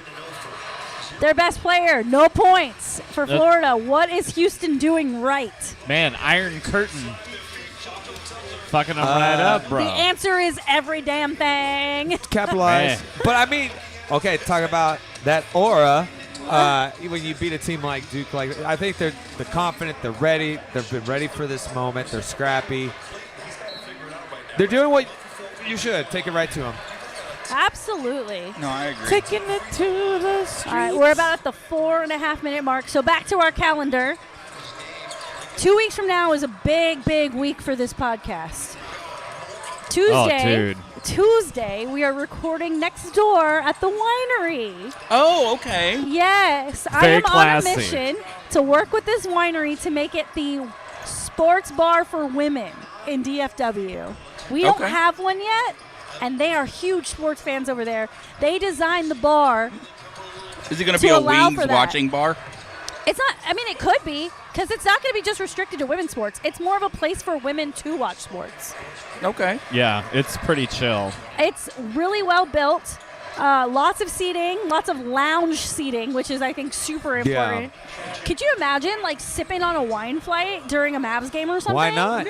Their best player, no points for Florida. What is Houston doing right? Man, Iron Curtain. Fucking them right up, bro. The answer is every damn thing. Capitalize. Man. But I mean, okay, talk about that aura. When you beat a team like Duke, I think they're confident, they're ready, they've been ready for this moment, they're scrappy. They're doing what you should. Take it right to them. Absolutely. No, I agree. Taking it to the streets. All right, we're about at the 4.5 minute mark. So back to our calendar. 2 weeks from now is a big, big week for this podcast. Tuesday, we are recording next door at the winery. Oh, okay. Yes, I Very am classy. on a mission to work with this winery to make it the sports bar for women in DFW. We don't Okay. have one yet, and they are huge sports fans over there. They designed the bar. Is it going to To be a allow wings for that. watching bar? It's not, I mean, it could be, because it's not going to be just restricted to women's sports. It's more of a place for women to watch sports. Okay. Yeah, it's pretty chill. It's really well built. Lots of seating, lots of lounge seating, which is, I think, super important. Could you imagine, sipping on a wine flight during a Mavs game or something? Why not?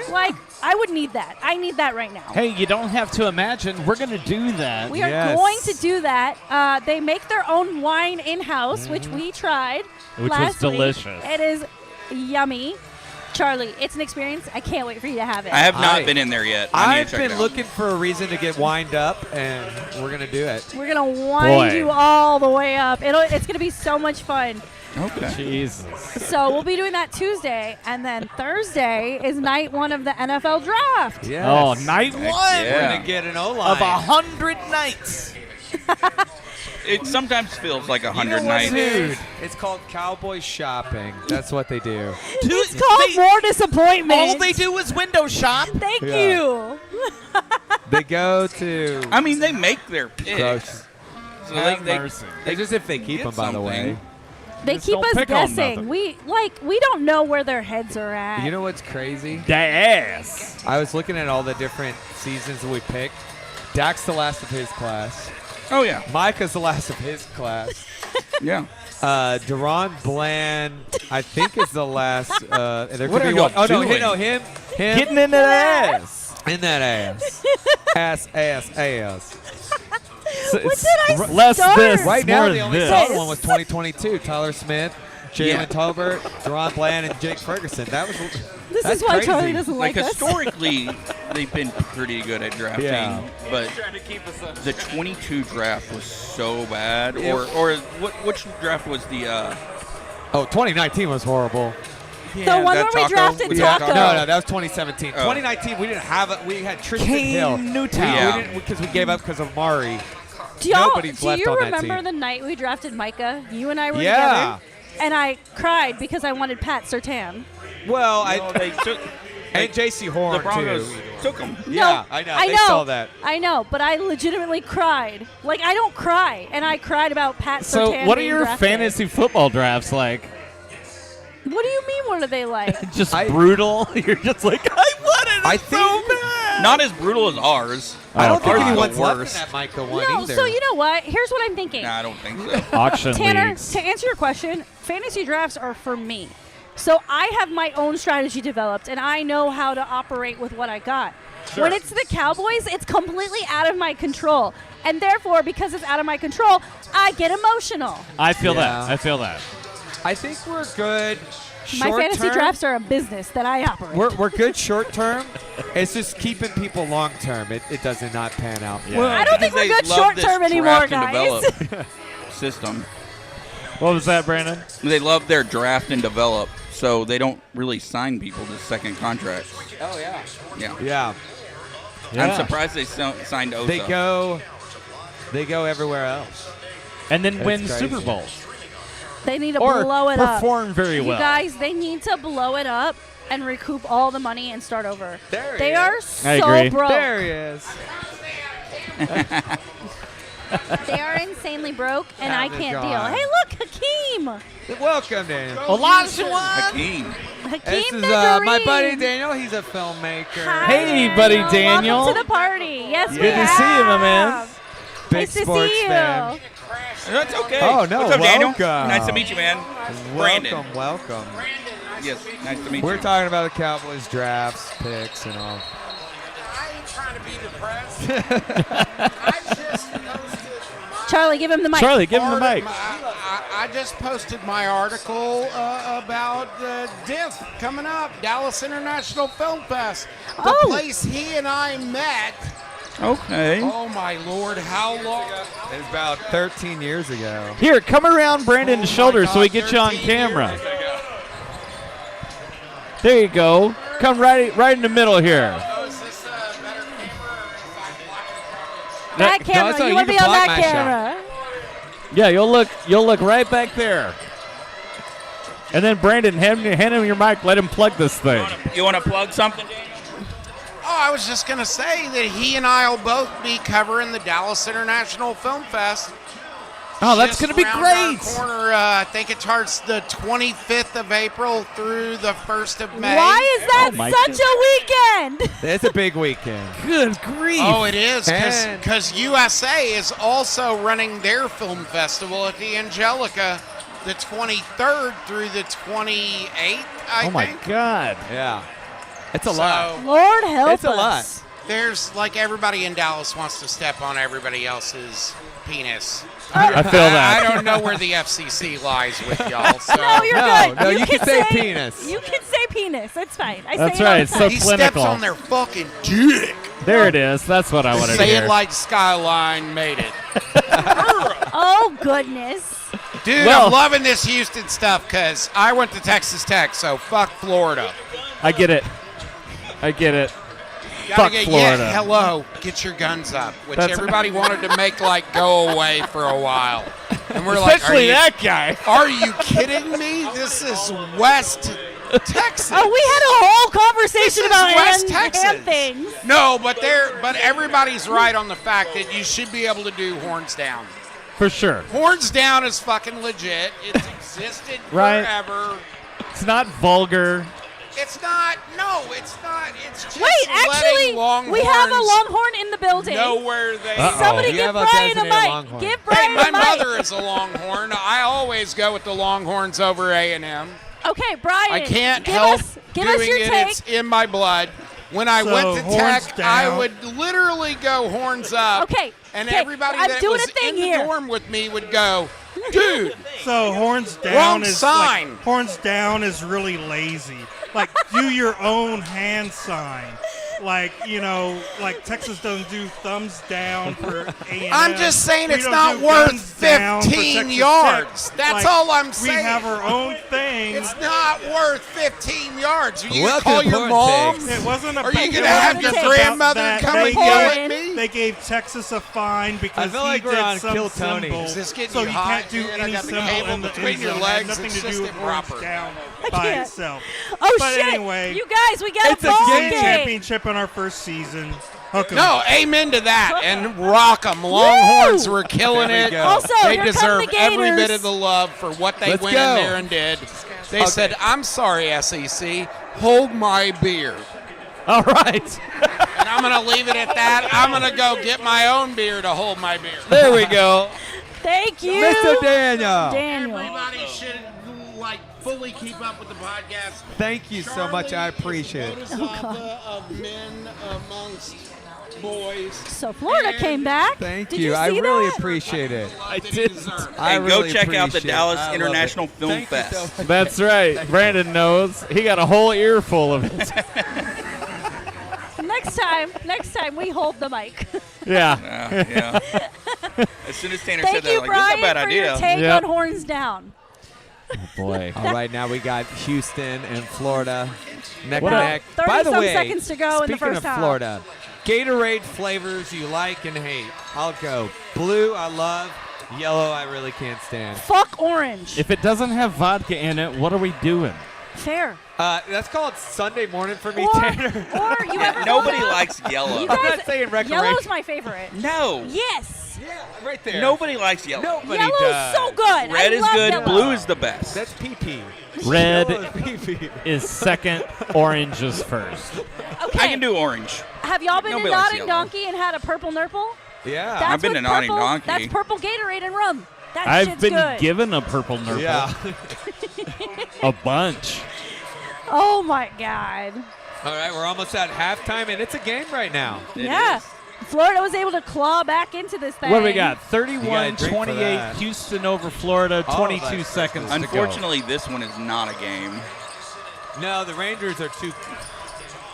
I would need that. I need that right now. Hey, you don't have to imagine. We're going to do that. We are Yes. going to do that. They make their own wine in-house, which we tried Which was last week. delicious. It is yummy. Charlie, it's an experience. I can't wait for you to have it. I have not been in there yet. I need I've to check it been out. looking for a reason to get wind up, and we're gonna do it. We're going to wind Boy. you all the way up. It's going to be so much fun. Okay. Jesus. So we'll be doing that Tuesday, and then Thursday is night 1 of the NFL draft. Yes. Oh, night one yeah. We're gonna get an O-line. of 100 nights. It sometimes feels like You know 100 what, nights. dude? It's called cowboy shopping. That's what they do. It's called more disappointment. All they do is window shop. Thank Yeah. you. They go to I mean, they make their picks. gross. So Have they, mercy. It's just if they keep them, get by the way. something. They Just keep don't us pick on guessing. nothing. We don't know where their heads are at. You know what's crazy? The ass. I was looking at all the different seasons that we picked. Dak's the last of his class. Oh, yeah. Micah's the last of his class. Yeah. Deron Bland, I think, is the last. There What could are be one. y'all Oh, no, doing? him. Getting in that ass. In that ass. ass. What did I Less start? this. Right now, more the only this. solid one was 2022. Tyler Smith, Jalen Yeah. Tolbert, Deron Bland, and Jake Ferguson. That was. This that's is why crazy. Charlie doesn't Like, like us. historically, they've been pretty good at drafting. Yeah. But the 22 draft was so bad. It- Which draft was the... Oh, 2019 was horrible. The one where we drafted Taco. No, that was 2017. Oh. 2019, we didn't have it. We had Tristan Kane Hill. Newtown. Yeah. Because we gave up because of Murray. Do Nobody's left you on that remember team. the night we drafted Micah? You and I were Yeah. together. And I cried because I wanted Pat Surtain. Well, They took... and J.C. Horn, the Broncos too. took him. Yeah, No, I know. They saw that. I know, but I legitimately cried. Like, I don't cry. And I cried about Pat So, Surtain what are being your drafted. fantasy football drafts like? What do you mean, what are they like? Just brutal? You're just like, I wanted it I so think- bad. Not as brutal as ours. I don't think Ours is the anyone's left in worst. that Micah one No, either. so you know what? Here's what I'm thinking. Nah, I don't think so. Auction Tanner, leagues. to answer your question, fantasy drafts are for me. So I have my own strategy developed, and I know how to operate with what I got. When it's the Cowboys, it's completely out of my control. And therefore, because it's out of my control, I get emotional. I feel Yeah. that. I feel that. I think we're good. My Short fantasy term, drafts are a business that I operate. We're good short term. It's just keeping people long term. It does not pan out. Yeah. I don't think Because we're they good love short this term anymore, draft and guys. develop system. What was that, Brandon? They love their draft and develop, so they don't really sign people to second contracts. Oh yeah. Yeah. Yeah. I'm surprised they signed Osa. They go everywhere else. And then That's win crazy. Super Bowls. They need to Or blow it up. perform very well. You guys, they need to blow it up and recoup all the money and start over. There he They is. are I so agree. broke. There he is. They are insanely broke, and How's I it can't going? deal. Hey, look, Hakeem. Welcome, Daniel. Hakeem. Hakeem This is Nagareen. my buddy Daniel. He's a filmmaker. Hi, Hey, buddy Daniel. Welcome to the party. Yes, we Good to see you, my man. have. Big Nice to sports see you. fan. That's okay. Oh, no, What's up, Daniel? welcome. Nice to meet you, man. Brandon. Welcome. Yes, nice to meet We're you. talking about the Cowboys drafts, picks, and all. I ain't trying to be depressed. I just posted Charlie, give him the mic. Charlie, give him the mic. I just posted my article about the DIF coming up, Dallas International Film Fest. The Oh. place he and I met. Okay. Oh my Lord, how long? It was about 13 years ago. Here, come around Brandon's Oh, shoulder my so we God, get you on 13 camera. years ago. There you go. Come right in the middle here. Oh, is this a better camera? That No, camera. it's not- You want to you be can on that block my shot. camera. Yeah, you'll look right back there. And then Brandon, hand him your mic. Let him plug this thing. You want to plug something, Daniel? Oh, I was just going to say that he and I will both be covering the Dallas International Film Fest. Oh, that's Just going to be around great. our corner, I think it starts the 25th of April through the 1st of May. Why is that Oh, my such a weekend? It's a big weekend. Good grief. Oh, it is, And- because USA is also running their film festival at the Angelica the 23rd through the 28th, I Oh, my think. God. Yeah. It's a So lot. Lord help It's a lot. us. there's, like, everybody in Dallas wants to step on everybody else's penis. I feel that. I don't know where the FCC lies with y'all. So. No, you're No, good. no, you can say penis. You can say penis. It's fine. I That's say right, it all it's the so time. He clinical. steps on their fucking dick. There it is. That's what I wanted to Say hear. it like Skyline made it. Oh, goodness. Dude, Well- I'm loving this Houston stuff because I went to Texas Tech, so fuck Florida. I get it. I get it. Gotta Fuck Florida. Yeah, hello, get your guns up, which That's- everybody wanted to make like go away for a while. And we're like, Especially that guy. are you kidding me? This is West Texas. Oh, we had a whole conversation This is about West hand Texas. things. No, but everybody's right on the fact that you should be able to do horns down. For sure. Horns down is fucking legit. It's existed Right. forever. It's not vulgar. It's not. No, it's not. It's just Wait, actually, letting we have a Longhorns longhorn in the building. know where they Uh-oh. Somebody You give have a Brian a designated mic. Longhorn. Give Hey, Brian my a mic. mother is a Longhorn. I always go with the Longhorns over A&M. Okay, Brian. I can't give help us, give us doing your it. take. It's in my blood. When I So, went to horns Tech, down. I would literally go horns up. Okay, And okay, everybody I'm that doing was a thing in the here. dorm with me would go, dude, So horns down Wrong is sign. Like, horns down is really lazy. Like do your own hand sign. Like like Texas doesn't do thumbs down for A&M. I'm just saying We it's don't not do worth guns down for 15 Texas yards. Tech. That's Like, all I'm saying. We have our own thing. It's not worth 15 yards. Are you Welcome going to to call your Horn mom? Takes. It wasn't Are about. you it going to have wasn't your about grandmother that. come and They yell gave- at me? They gave Texas a fine because I feel like he we're did on some Kill Tony. symbol. Is this getting so you you hot, can't do man? I any got the symbol cable in the between end your zone. legs. Nothing It's to just do with horns improper. down I by can't. itself. Oh, But shit. anyway, You guys, we got it's a a ball game game. championship in our first season. Hook 'em. No, amen to that. And rock 'em. Longhorns were killing There we it. go. Also, They here come deserve the every bit Gators. of the love for what they Let's went go. in there and did. They said, I'm sorry, SEC. Hold my beer. All right. And I'm going to leave it at that. I'm going to go get my own beer to hold my beer. There we go. Thank you, Mr. Daniel. Daniel. Everybody should fully keep up with the podcast. Thank you so much. I appreciate it. Bodhisattva of men amongst boys. So Florida came back. Thank Did you. I see really that? appreciate it. I did. I And go really check out the appreciate it. Dallas I love International it. Film Thank you Fest. so much. That's right. Brandon knows. He got a whole earful of it. Next time we hold the mic. Yeah. Yeah. As soon as Tanner Thank said that, you, like, this is Brian, a bad for idea. your take Yep. on horns down. Boy. All right, now we got Houston and Florida neck What and a- neck. 30 By the some way, seconds to go in the speaking first of half. Florida, Gatorade flavors you like and hate. I'll go blue. I love. Yellow. I really can't stand. Fuck orange. If it doesn't have vodka in it, what are we doing? Fair. That's called Sunday morning for me, Or, Tanner. or you ever Nobody go out- likes yellow. You I'm guys, not saying recreation. yellow's my favorite. No. Yes. Yeah, right there. Nobody likes yellow. Nobody Yellow's does. so good. Red I is love good. yellow. Blue is the best. That's PP. Red Yellow is PP. is second, orange is first. Okay. I can do orange. Have y'all been Nobody to likes Nodding yellow. Donkey and had a purple nurple? Yeah. That's I've been with to Nodding purple- Donkey. That's purple Gatorade and rum. That I've shit's been good. given a purple nurple. Yeah. A bunch. Oh my God. All right, we're almost at halftime, and it's a game right now. It yeah. is. Florida was able to claw back into this thing. What do we got? You gotta drink for 31-28, that. Houston over Florida, All 22 of that. seconds to go. Unfortunately, this one is not a game. No, the Rangers are too.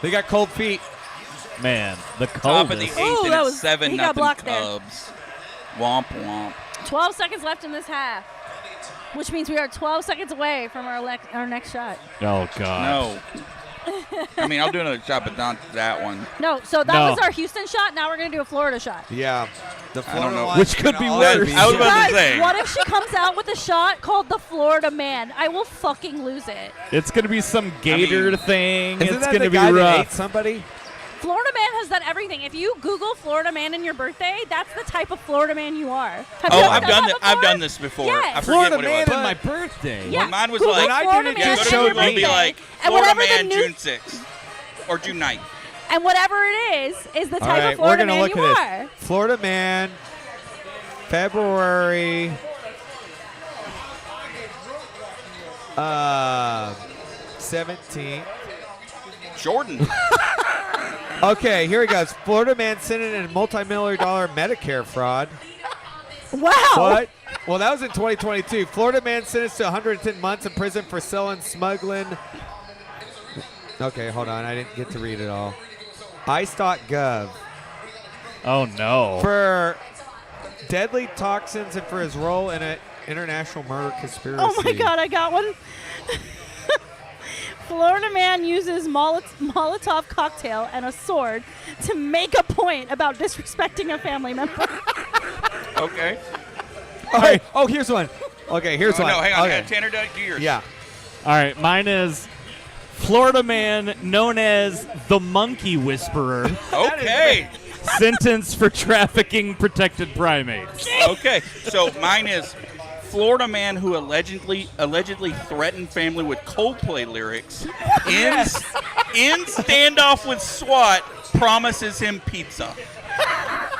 They got cold feet. Man, the Top of the coldest. eighth, Ooh, and that it's was- 7 he got nothing blocked there. Cubs. Womp womp. 12 seconds left in this half, which means we are 12 seconds away from our next shot. Oh, God. No. I mean, I'll do another shot, but not that one. No, so that No. was our Houston shot. Now we're going to do a Florida shot. Yeah. The I don't Florida know. one Which could can be always worse. I was about Guys, to say. what if she comes out with a shot called the Florida Man? I will fucking lose it. It's going to be some gator thing. Isn't It's that going the to be guy that ate rough. somebody? Florida Man has done everything. If you Google Florida Man in your birthday, that's the type of Florida Man you are. Have you Oh, ever I've done that this. I've before? done this before. Yes. I forget Florida what it Man was. in my birthday. Yeah. Mine was Google like- When I Florida did it, Man it Yeah, just go in to your showed Google and be birthday. like, And Florida whatever Man, the new, June 6th. Or June 9th. and whatever it is the All type right, of Florida we're gonna Man look you at are. it. Florida Man, February 17th. Jordan. Okay, here he goes. Florida Man sending in multi-million-dollar Medicare fraud. Wow. What? Well, that was in 2022. Florida man sentenced to 110 months in prison for selling, smuggling. Okay, hold on. I didn't get to read it all. ICE.gov. Oh, no. For deadly toxins and for his role in an international murder conspiracy. Oh my God, I got one. Florida man uses Molotov cocktail and a sword to make a point about disrespecting a family member. Okay. Oh, here's one. Okay, here's one. No, hang on. Okay. Tanner, do yours. Yeah. All right, mine is Florida man known as the Monkey Whisperer, Okay. sentenced for trafficking protected primates. Okay. So mine is Florida man who allegedly threatened family with Coldplay lyrics in standoff with SWAT promises him pizza.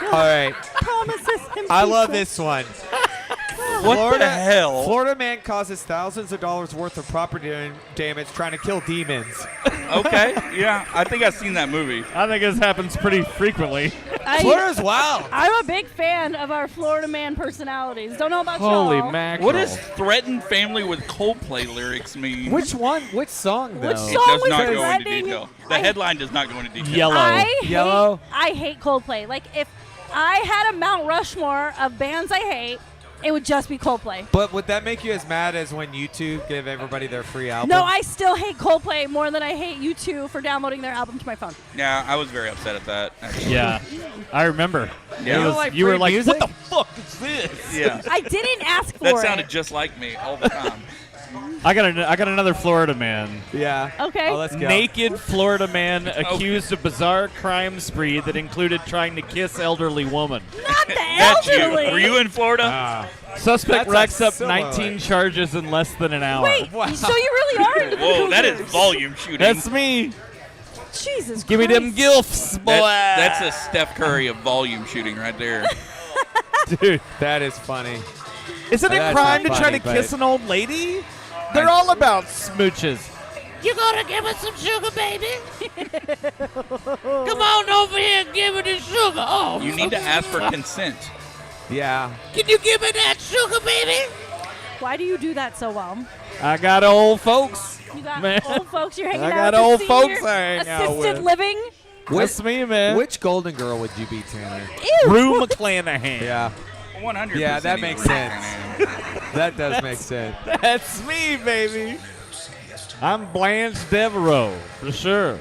All right. Promises him I love pizza. this one. What the hell? Florida man causes thousands of dollars worth of property damage trying to kill demons. Okay. Yeah, I think I've seen that movie. I think this happens pretty frequently. Florida's wild. I'm a big fan of our Florida man personalities. Don't know about Holy y'all. mackerel. What does threatened family with Coldplay lyrics mean? Which one? Which song, though? Which It song does was not go into threatening? detail. The headline does not go into detail. Yellow? Yellow? I hate Coldplay. Like, if I had a Mount Rushmore of bands I hate, it would just be Coldplay. But would that make you as mad as when YouTube give everybody their free album? No, I still hate Coldplay more than I hate U2 for downloading their album to my phone. Yeah, I was very upset at that. Actually. Yeah, I remember. Yeah. It was- like you were free like, music? what the fuck is this? Yeah. I didn't ask for That it. sounded just like me all the time. I got another Florida man. Yeah. Okay. Oh, let's go. Naked Florida man accused of bizarre crime spree that included trying to kiss elderly woman. Not the That's you. elderly. Were you in Florida? Suspect That's racks a up silhouette. 19 charges in less than an hour. Wait, so you really are into the Whoa, that is Cougars. volume shooting. That's me. Jesus Give me them Christ. gilfs, boy. That's a Steph Curry of volume shooting right there. Dude. That is funny. Is it a That's crime to not try funny, to kiss but- an old lady? They're all about smooches. You gonna give us some sugar, baby? Come on over here and give me the sugar. Oh, You need to ask for consent. Yeah. can you give me that sugar, baby? Why do you do that so well? I got old folks. You got Man. old folks you're hanging I out got with. old the folks senior I hang out assisted with. living. That's me, man. Which Golden Girl would you be, Tanner? Ew. Rue McClanahan. Yeah. 100%. Yeah, that makes sense. That does make sense. That's me, baby. I'm Blanche Devereaux, for sure.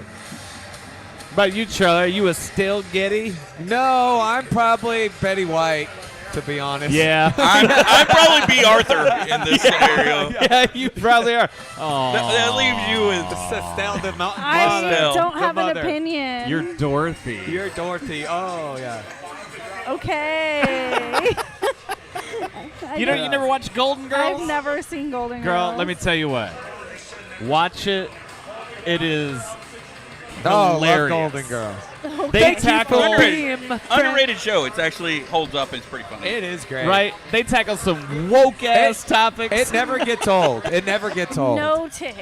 About you, Charlie? Are you a Still Getty? No, I'm probably Betty White, to be honest. Yeah. I'd probably be Arthur in this scenario. Yeah, you probably are. Oh, That leaves you with Estelle the Mountain I Mother. don't The have an mother. opinion. You're Dorothy. You're Dorothy. Oh, yeah. okay. You never watched Golden Girls? I've never seen Golden Girl, Girls. let me tell you what. Watch it. It is Oh, hilarious. love Golden Girl. They tackle underrated show. It actually holds up. It's pretty funny. It is great. right. They tackle some woke ass topics. It never gets old. It never gets old. No tip.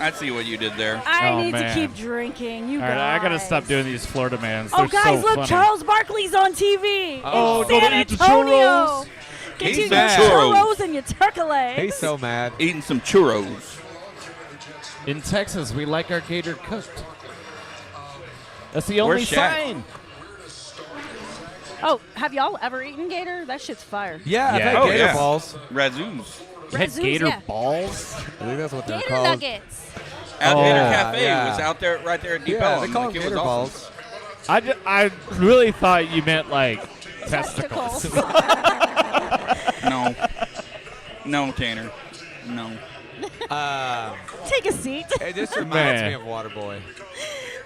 I see what you did there. I Oh, need man. to keep drinking. You All guys. right, I gotta stop doing these Florida mans. Oh, They're guys, so look, funny. Charles Barkley's on TV. Oh, in go to San eat the Antonio. churros. Get He's you your mad. churros and your turkey He's so mad. Eating some churros. In Texas, we like our gator cooked. That's the only Where's Shaq? sign. Oh, have y'all ever eaten gator? That shit's fire. Yeah, I've Yeah. had Oh, gator yeah. balls. Razzoos. You had Razzoos, gator yeah. balls? I think that's what they're Gator called. nuggets. Alligator yeah, Cafe yeah. was out there, right there at Deep Yeah, Ellum. they call Like, them it was gator awesome. balls. I really thought you meant like testicles. No. No, Tanner. No. Take a seat. It just reminds Man. me of Waterboy.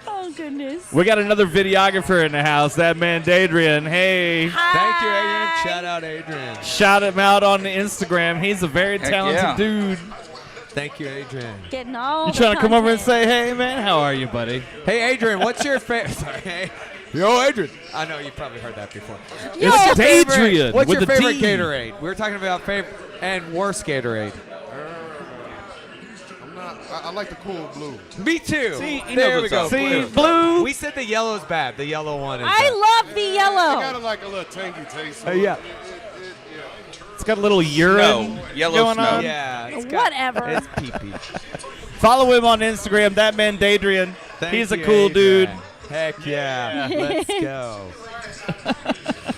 Oh, goodness. We got another videographer in the house. That man, Adrian. Hey. Thank you, Adrian. Shout out, Adrian. Shout him out on the Instagram. He's a very Heck talented yeah. dude. Thank you, Adrian. Getting all You the trying to come over and content. say, hey, man, how are you, buddy? Hey, Adrian, what's your favorite? Sorry, hey. Yo, Adrian. I know you've probably heard that before. Yo, It's Adrian What's with your a favorite D. Gatorade? We were talking about favorite and worst Gatorade. I like the cool blue. Me too. See, he there knows we go. what's up. See, blue. We said the yellow's bad. The yellow one is. I love the It got yellow. like a little tangy taste. Yeah. It's got a little urine Yellow going snow. on. Yeah. Whatever. It's pee-pee. Follow him on Instagram, that man Dadrian. Thank He's a you, cool Adrian. dude. Heck yeah. Let's go.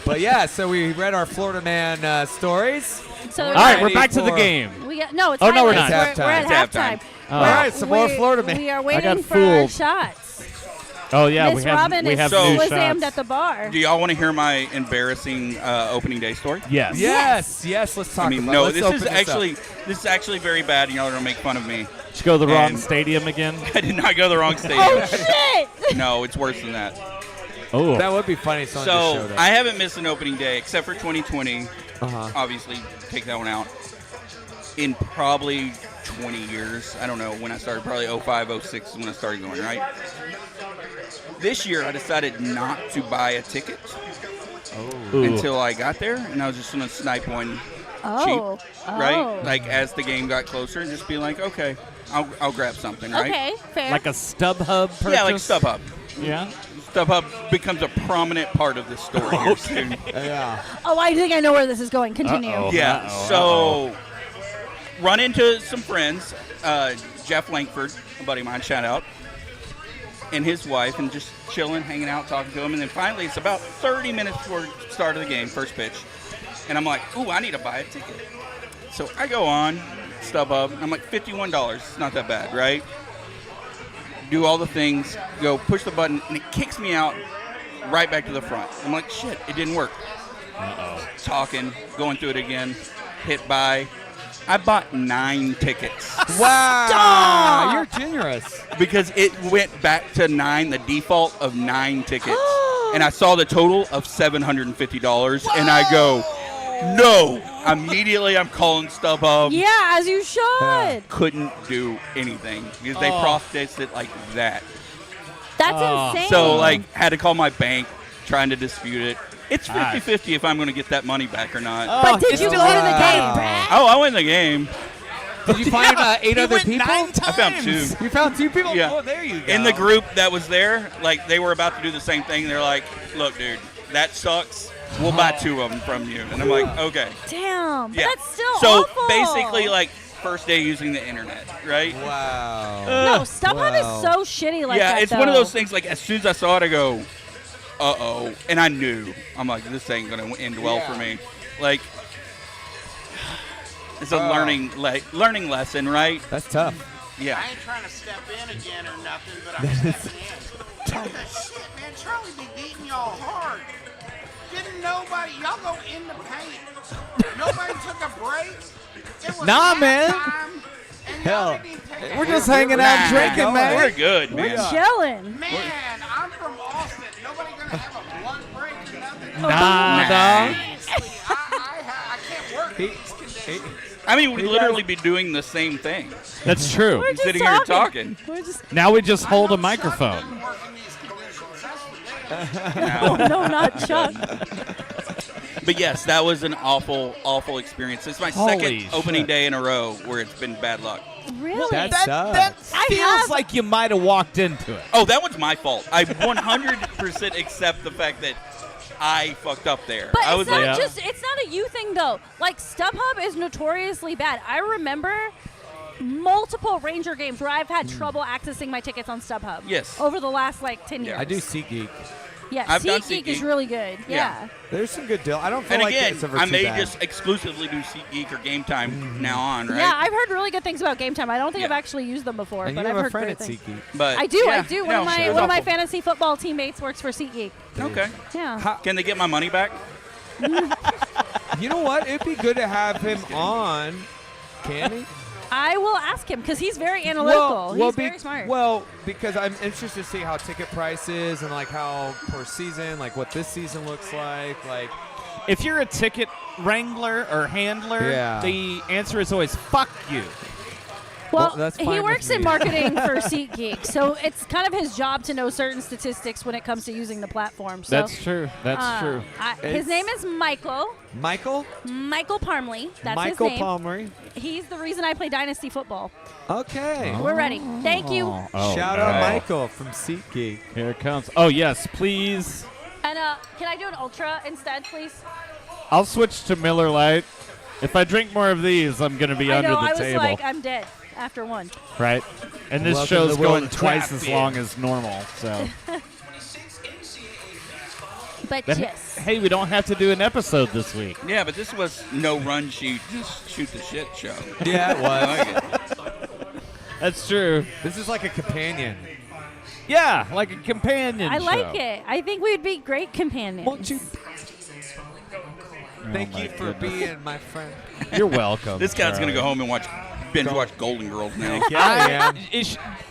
But yeah, so we read our Florida man stories. So All right, we're ready back to the for- game. We got, no, it's Oh, no, we're highlights. not. We're at It's halftime. halftime. Oh. All right, some more Florida man. We are got waiting for our fooled. shots. Oh yeah, Miss we have Robin we is have So- new slammed shots. at the bar. Do y'all want to hear my embarrassing opening day story? Yes. Yes, let's talk I mean, about no, let's this open is up. actually very bad, and y'all are gonna make fun of me. Did you go to the wrong And- stadium again? I did not go to the wrong stadium. Oh shit! No, it's worse than that. Oh. That would be funny if someone just So showed up. I haven't missed an opening day except for 2020. Uh-huh. Obviously, take that one out. In probably 20 years, I don't know when I started. Probably 05, 06 is when I started going. Right. This year, I decided not to buy a ticket Ooh. until I got there, and I was just gonna snipe one Oh. right, Oh. like as the game got closer, and just be like, okay, I'll grab something, right? Okay, fair. Like a StubHub purchase? Yeah, like StubHub. Yeah. StubHub becomes a prominent part of this story here soon. Yeah. Oh, I think I know where this is going. Continue. Uh-oh. Yeah, Uh-oh, so run into some friends, Jeff Langford, a buddy of mine, shout out, and his wife, and just chilling, hanging out, talking to him, and then finally it's about 30 minutes before the start of the game, first pitch, and I'm like, ooh, I need to buy a ticket. So I go on StubHub, and I'm like, $51, it's not that bad, right? Do all the things, go push the button, and it kicks me out right back to the front. I'm like, shit, it didn't work. Talking, going through it again, hit buy. I bought 9 tickets Wow. Stop! You're generous. because it went back to 9, the default of 9 tickets. And I saw the total of $750, and I go, no. Immediately I'm calling StubHub. Yeah, as you should. Couldn't do anything because they processed it like that. That's insane. So, like, had to call my bank trying to dispute it. It's Nice. 50-50 if I'm going to get that money back or not. but did it's you go still to the in game? Oh, I won the game. Did you find 8 other people? I found 2. You found 2 people? Yeah. Oh, there you go. In the group that was there, like, they were about to do the same thing. They're like, look, dude, that sucks. We'll buy 2 of them from you. And I'm like, okay. Damn. But Yeah. that's still So awful. basically, like, first day using the internet, right? Wow. No, StubHub Wow. is so shitty like yeah, that. it's one of though. those things, like, as soon as I saw it, I go, uh-oh. And I knew. I'm like, this ain't going to end well for me. Like, it's a learning lesson, right? That's tough. Yeah. I ain't trying to step in again or nothing, but I'm stepping in. What the shit, man? Charlie be beating y'all hard. Didn't nobody, y'all go in the paint. Nobody took a break. It was Nah, man. halftime, and Hell, y'all didn't take a We're just break. hanging out drinking, man. We're good, We're man. chilling. Man, I'm from Austin. Nobody gonna have a blunt break or nothing. Nah, dog. Seriously, I can't work in these conditions. I mean, we'd literally be doing the same thing. That's true. We're just Sitting here talking. We're just Now we just hold a I know Chuck microphone. doesn't work in these conditions. That's for damn. no, not Chuck. But yes, that was an awful, awful experience. It's my Holy second opening shit. day in a row where it's been bad luck. Really? That That sucks. I feels have- like you might have walked into it. Oh, that was my fault. I 100% accept the fact that I fucked up there. But I it's was not like, it's not a you thing though. Like StubHub is notoriously bad. I remember multiple Ranger games where I've had trouble accessing my tickets on StubHub. Yes. Over the last like 10 years. I do SeatGeek. Yeah, I've done SeatGeek is SeatGeek. really good. Yeah. There's some good deal. I don't feel and like again, it's ever I too may bad. just exclusively do SeatGeek or Game Time now on, right? Yeah, I've heard really good things about Game Time. I don't think Yeah. I've actually used them before, And but you I've have a heard friend great at things. SeatGeek. But I do. yeah, I do. no, One it's of my awful. fantasy football teammates works for SeatGeek. Okay. Yeah. How- Can they get my money back? You know what? It'd be good to have him on. Can he? I will ask him because he's very analytical. He's very smart. Well, because I'm interested to see how ticket prices and like how per season, like what this season looks like. Like, If you're a ticket wrangler or handler, Yeah. the answer is always fuck you. Well, that's he fine works with in me. marketing for SeatGeek, so it's kind of his job to know certain statistics when it comes to using the platform. So, That's true. That's true. His name is Michael Michael Parmley. That's Michael his name. Palmery. He's the reason I play Dynasty football. Okay. We're ready. Thank you. Oh, Shout out Michael from SeatGeek. Here it comes. Oh, yes, please. And can I do an ultra instead, please? I'll switch to Miller Lite. If I drink more of these, I'm going to be I under know. the I was table. like, I'm dead after one. Right? And this Welcome show's to the world going of twice craft as beer. long as normal. So, But But yes. hey, we don't have to do an episode this week. Yeah, but this was no run sheet, just shoot the shit show. Yeah, it I was. like it. That's true. This is like a companion. Yeah, like a companion I show. like it. I think we'd be great companions. Won't you? Oh, Thank my you for goodness. being my friend. You're welcome. This guy's gonna Charlie. go home and binge watch Golden Girls now. Yeah, I am.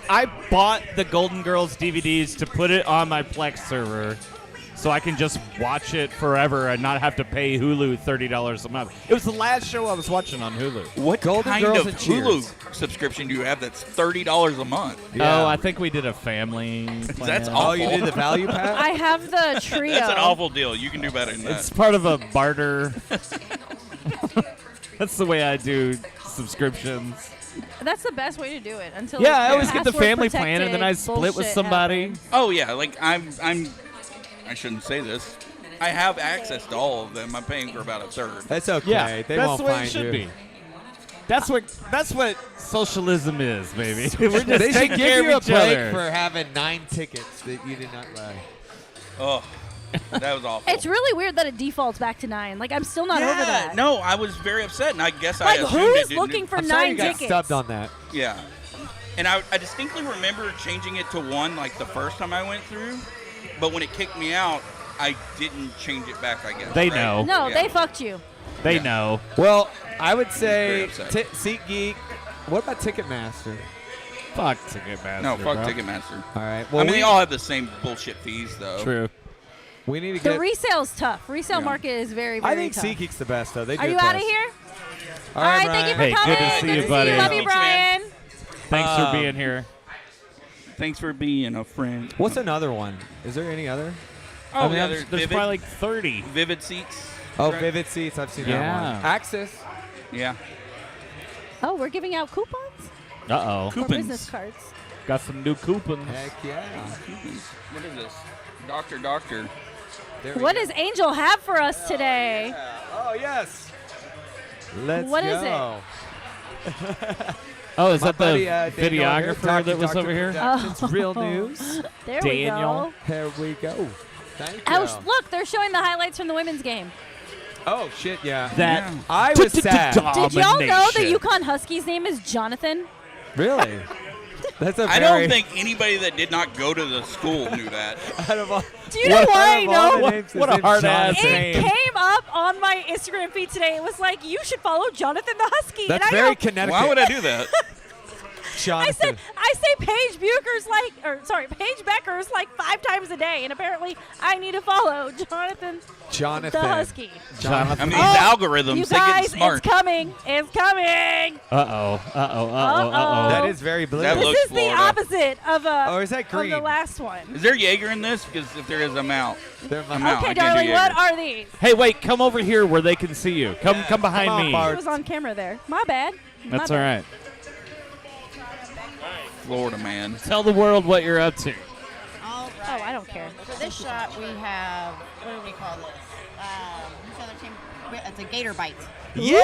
I bought the Golden Girls DVDs to put it on my Plex server so I can just watch it forever and not have to pay Hulu $30 a month. It was the last show I was watching on Hulu. What Golden kind Girls of and Cheers. Hulu subscription do you have that's $30 a month? Yeah. Oh, I think we did a family plan. That's Oh, awful. you did the value pack? I have the trio. That's an awful deal. You can do better than that. It's part of a barter. That's the way I do subscriptions. That's the best way to do it. Until Yeah, I the always get the password family plan and then I protected split with bullshit somebody. happens. Oh yeah, like I shouldn't say this. I have access to all of them. I'm paying for about a third. That's okay. Yeah, they that's won't the way find it should you. be. That's what socialism is, baby. We're just They should taking care give you a of each break other. for having 9 tickets that you did not buy. Oh, that was awful. It's really weird that it defaults back to 9. Like, I'm still not over that. No, I was very upset, and I guess I Like, assumed who it is didn't. looking for I'm sorry 9 you got tickets? stubbed on that. Yeah. And I distinctly remember changing it to 1 like the first time I went through, but when it kicked me out, I didn't change it back, I guess. They right? know. No, Yeah. they fucked you. They Yeah. know. Well, I would say Very upset. SeatGeek. What about Ticketmaster? Fuck Ticketmaster. No, fuck bro. Ticketmaster. All right. Well, I mean, we, they all have the same bullshit fees, though. True. we need to The get. resale's tough. Resale Yeah. market is very, very I think tough. SeatGeek's the best, though. They do Are you it out of best. here? All All right, right, thank you for Hey, coming. good to see you, Good buddy. Love you, Meet you, Brian. man. Thanks for being here. Thanks for being a friend. What's another one? Is there any other? Oh, I mean, yeah, there's Vivid, probably like 30. Vivid Seats. Oh, Right. Vivid Seats. I've seen Yeah. that one. Access. Yeah. Oh, we're giving out coupons? Uh-oh. Or Coupons. business cards? Got some new coupons. Heck yeah. What is this? Doctor. There we What go. does Angel have for us today? Oh, yes. Let's What go. is Oh, is My that the buddy, Daniel here, videographer Dr. that was Dr. over here? Productions, Real news. There Daniel. we go. Here we go. Thank you. Oh, look, they're showing the highlights from the women's game. Oh, shit, yeah. That I was sad. Did y'all know the Domination. Yukon Huskies name is Jonathan? Really? That's a I very... don't think anybody that did not go to the school knew that. Out of all, Do you know why I out of all the know? names, his What a name's hard-ass Jonathan. It name. came up on my Instagram feed today. It was like, you should follow Jonathan the Husky. That's and I very go, Connecticut. Why would I do that? Jonathan. I say Paige Paige Becker's like 5 times a day, and apparently I need to follow Jonathan Jonathan. the Husky. Jonathan. I mean, Oh, these algorithms, You they get guys, smart. it's coming. It's coming. Uh-oh. That is very blue. That This looks is the Florida. opposite of Oh, is that of green? the last one. Is there Jaeger in this? Because if there is, I'm out. They're my- I'm out. Okay, I can't do darling, what Jaeger. are these? Hey, wait, come over here where they can see you. Come behind come on, me. Bart. It was on camera there. My bad. That's all right. Florida man. Tell the world what you're up to. All Oh, right. I don't care. For this shot, we have, what do we call this? Who's the other team? It's a gator bite. Yeah,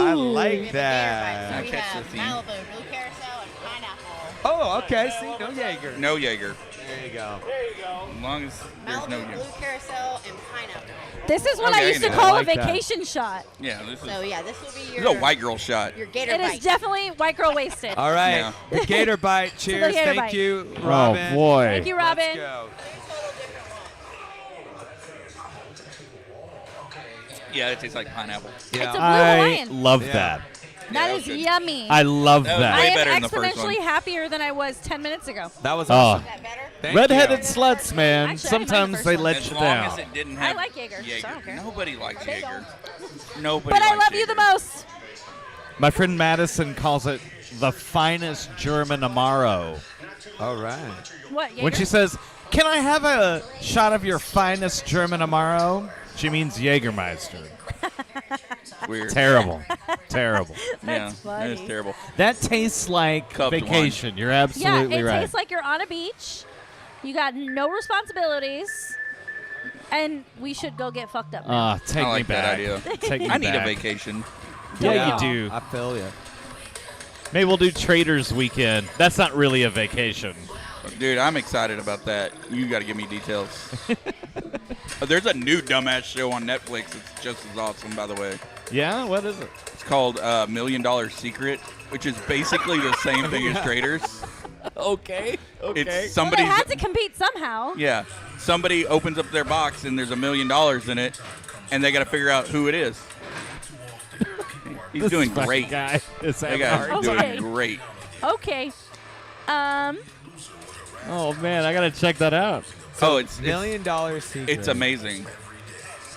I We like have a that. gator bite. So I we catch have the theme. Malibu, blue carousel, and pineapple. Oh, okay. See, no Jaeger. No Jaeger. There you go. As long as there's no Malibu, Jaeger. blue carousel, and pineapple. This is what Okay, I used to I call like a that. vacation shot. Yeah, this So is, yeah, this will be this your is a white girl shot. your gator It bite. is definitely white girl wasted. All right. Yeah. The Gator Bite. Cheers. Gator Thank Bite. you, Robin. Oh, boy. Thank you, Let's Robin. go. Yeah, it tastes like pineapple. It's a Yeah. blue I Hawaiian. love Yeah. that. That that is was good. yummy. I love That was that. I way am better than the first one. exponentially happier than I was 10 minutes ago. That was Oh, awesome. Is that better? Thank redheaded you. sluts, man. Actually, I didn't mind the Sometimes first they one. let As you long down. as it didn't I have like Jaeger, so I don't care. Nobody likes They Jaeger. don't. Nobody But I likes love you the Jaeger. most. My friend Madison calls it the finest German Amaro. All right. What? When she says, "Can I have a shot of your finest German Amaro?" she means Jägermeister. Weird. Terrible. Terrible. Yeah, funny. that is terrible. That tastes like Cupped vacation. You're Yeah, absolutely it right. tastes like you're on a beach. You got no responsibilities, and we should go get fucked up now. Take I me like back. that idea. Take me I need a back. vacation. Yeah, you do. I feel you. Maybe we'll do Traders Weekend. That's not really a vacation. Dude, I'm excited about that. You got to give me details. There's a new dumbass show on Netflix. It's just as awesome, by the way. Yeah? What is it? It's called $1 Million Secret, which is basically the same thing as Traders. Okay. It's Well, they somebody's. had to compete somehow. Yeah, somebody opens up their box and there's $1 million in it, and they got to figure out who it is. He's This doing fucking great. Guy is That having guy's a hard Okay. doing great. Okay. Oh, man. I got to check that out. Oh, it's $1 million secret. it's amazing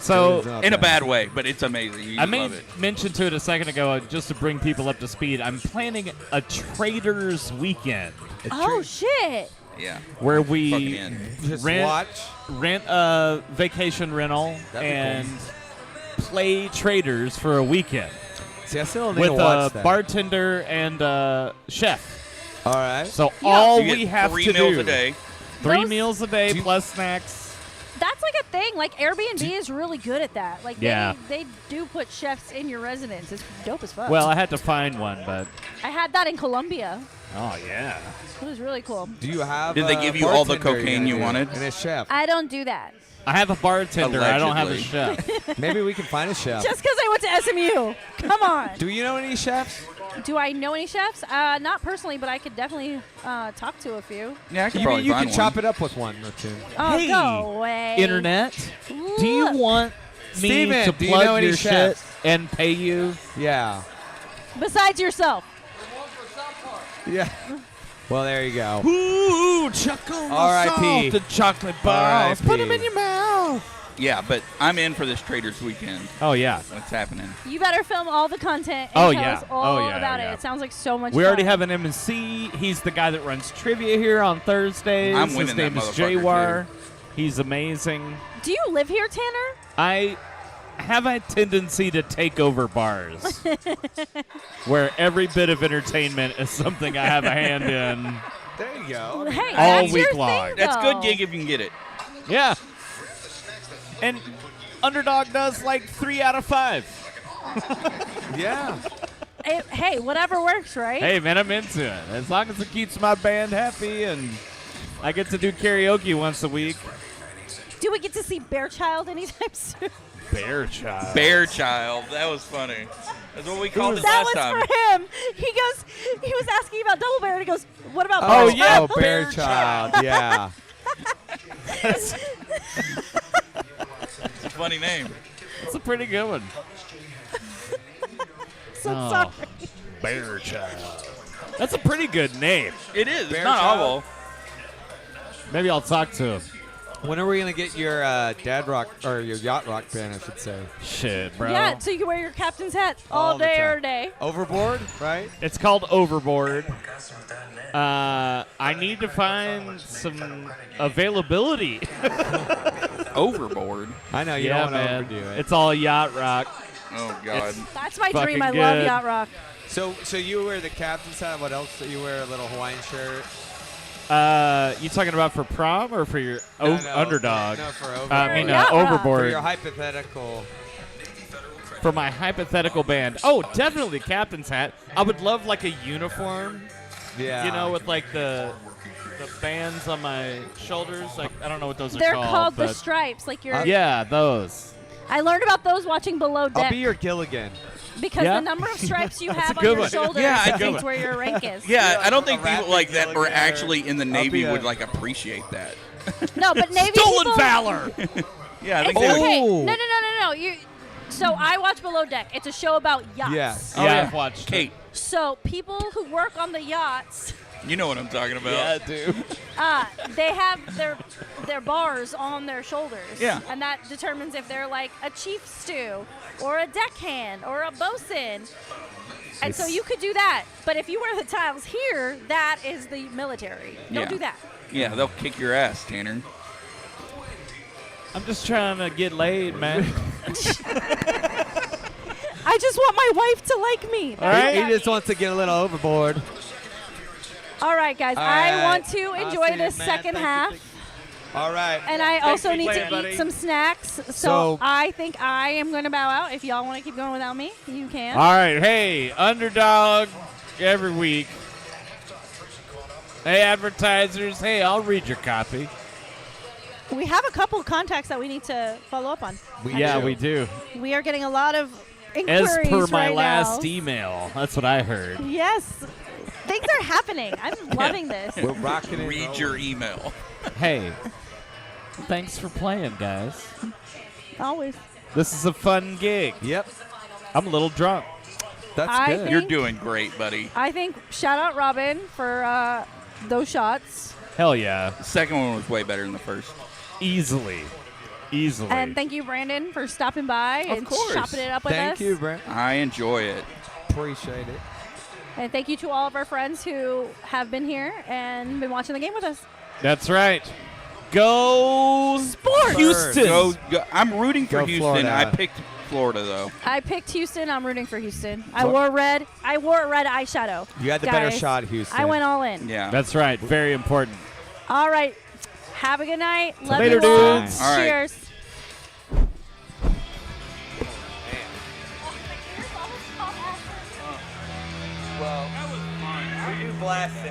So, in a bad way, but it's amazing. You I love it. mentioned to it a second ago, just to bring people up to speed, I'm planning a Traders Weekend Oh shit. Yeah. where Fucking we in. Just rent watch. a vacation rental That'd be and play Traders for a weekend See, I still need with to a watch that. bartender and a chef. All right. So all You get we have 3 to meals do a day. 3 Those- meals a day Do you- plus snacks. That's like a thing. Like Airbnb is really good at that. Like Yeah. they do put chefs in your residence. It's dope as fuck. Well, I had to find one, but I had that in Colombia. oh yeah. It was really cool. Do you have? Did they a give you all the bartender cocaine you gotta do? wanted? And a chef. I don't do that. I have a bartender. I don't have a Allegedly. chef. Maybe we can find a chef. Just because I went to SMU. Come on. Do you know any chefs? Do I know any chefs? Not personally, but I could definitely talk to a few. Yeah, I could You, probably you find can one. chop it up with one or two. Oh, Hey, go away. Internet. Do you Look. want me Steven, to do you plug know any your chefs? shit and pay you? Yeah. Besides yourself. Yeah. Well, there you go. Ooh, chocolate R.I.P. the chocolate bars. Put 'em in your mouth. Yeah, but I'm in for this Traders Weekend. Oh yeah. What's happening? You better film all the content and Oh, tell yeah. us all Oh, yeah, about yeah. it. It sounds like so much We fun. already have an MC. He's the guy that runs trivia here on Thursdays. I'm His winning that name is motherfucker, Jawar. He's amazing. Do you live here, Tanner? I have a tendency to take over bars where every bit of entertainment is something I have a hand in. There you go. Hey, All that's week your long. Thing, That's though. good gig if you can get it. Yeah. And Underdog does like 3 out of 5. Yeah. Hey, whatever works, right? Hey, man, I'm into it. As long as it keeps my band happy and I get to do karaoke once a week. Do we get to see Bearchild anytime soon? Bear child. Bear Child. That was funny. That's what we called it That last was time. for him. He was asking about Double Bear, and he goes, "What about Oh, Bearchild?" yeah. Bear Child. Yeah. It's a funny name. That's a pretty good one. So Oh. sorry. Bear child. That's a pretty good name. It is. It's Bear not Child. awful. Maybe I'll talk to him. When are we gonna get your dad rock or your yacht rock band? I should say. Shit, bro. Yeah, so you can wear your captain's hat all the day time. every day. Overboard, right? It's called Overboard. I need to find some availability. Overboard. I know you Yeah, don't want to man. overdo it. It's all yacht rock. Oh God. That's my Fucking dream. I love good. yacht rock. So you wear the captain's hat. What else? Do you wear a little Hawaiian shirt? You talking about for prom or for your No, Underdog? No, for overboard. I mean, Yacht rock. For Overboard. your hypothetical. For my hypothetical band. Oh, definitely captain's hat. I would love like a uniform, Yeah. you know, with like the bands on my shoulders. Like I don't know what those They're are called the but stripes. Like your. yeah, those. I learned about those watching Below Deck I'll be your Gilligan. because Yeah. the number of stripes you That's have a on good your one. shoulders Yeah, I dictates think- where your rank is. Yeah, I don't a think people rapid like that were Gilligan. actually in the I'll Navy be a- would like appreciate that. No, but Navy Stolen people. valor. Yeah, I It's think they would. okay. Oh. No. So I watch Below Deck. It's a show about yachts. Yes. Oh, yeah, I've watched. Kate, So people who work on the yachts, you know what I'm talking about. Yeah, dude. they have their bars on their shoulders. Yeah. And that determines if they're like a chief stew or a deckhand or a bosun. And so you could do that. But if you wear the tiles here, that is the military. Don't do that. Yeah, they'll kick your ass, Tanner. I'm just trying to get laid, man. I just want my wife to like me. All right. He just wants to get a little overboard. All right, guys. All I right. want to I'll enjoy see this you, man. second half. All right. And I Thanks also for need playing, to buddy. eat some snacks. So So- I think I am going to bow out. If y'all want to keep going without me, you can. All right. Hey, underdog every week. Hey, advertisers. Hey, I'll read your copy. We have a couple of contacts that we need to follow up on. Yeah, we do. We are getting a lot of As inquiries per my right last now. email. That's what I heard. Yes. Things are happening. I'm loving this. We're rocking and Read rolling. your email. Hey, thanks for playing, guys. Always. This is a fun gig. Yep. I'm a little drunk. That's I good. think- You're doing great, buddy. I think shout out Robin for those shots. Hell yeah. The second one was way better than the first. Easily. And thank you, Brandon, for stopping by and course. chopping it up with us. Thank you, Brent. I enjoy it. Appreciate it. And thank you to all of our friends who have been here and been watching the game with us. That's right. Go Sports! Houston. Go. I'm rooting for Go Houston. Florida. I picked Florida, though. I picked Houston. I'm rooting for Houston. I wore red. I wore red eyeshadow. You had the better Guys, shot, Houston. I went all in. Yeah. That's right. Very important. All right. Have a good night. Love Later, you all. dudes. All right. Cheers. Well, we do blast it.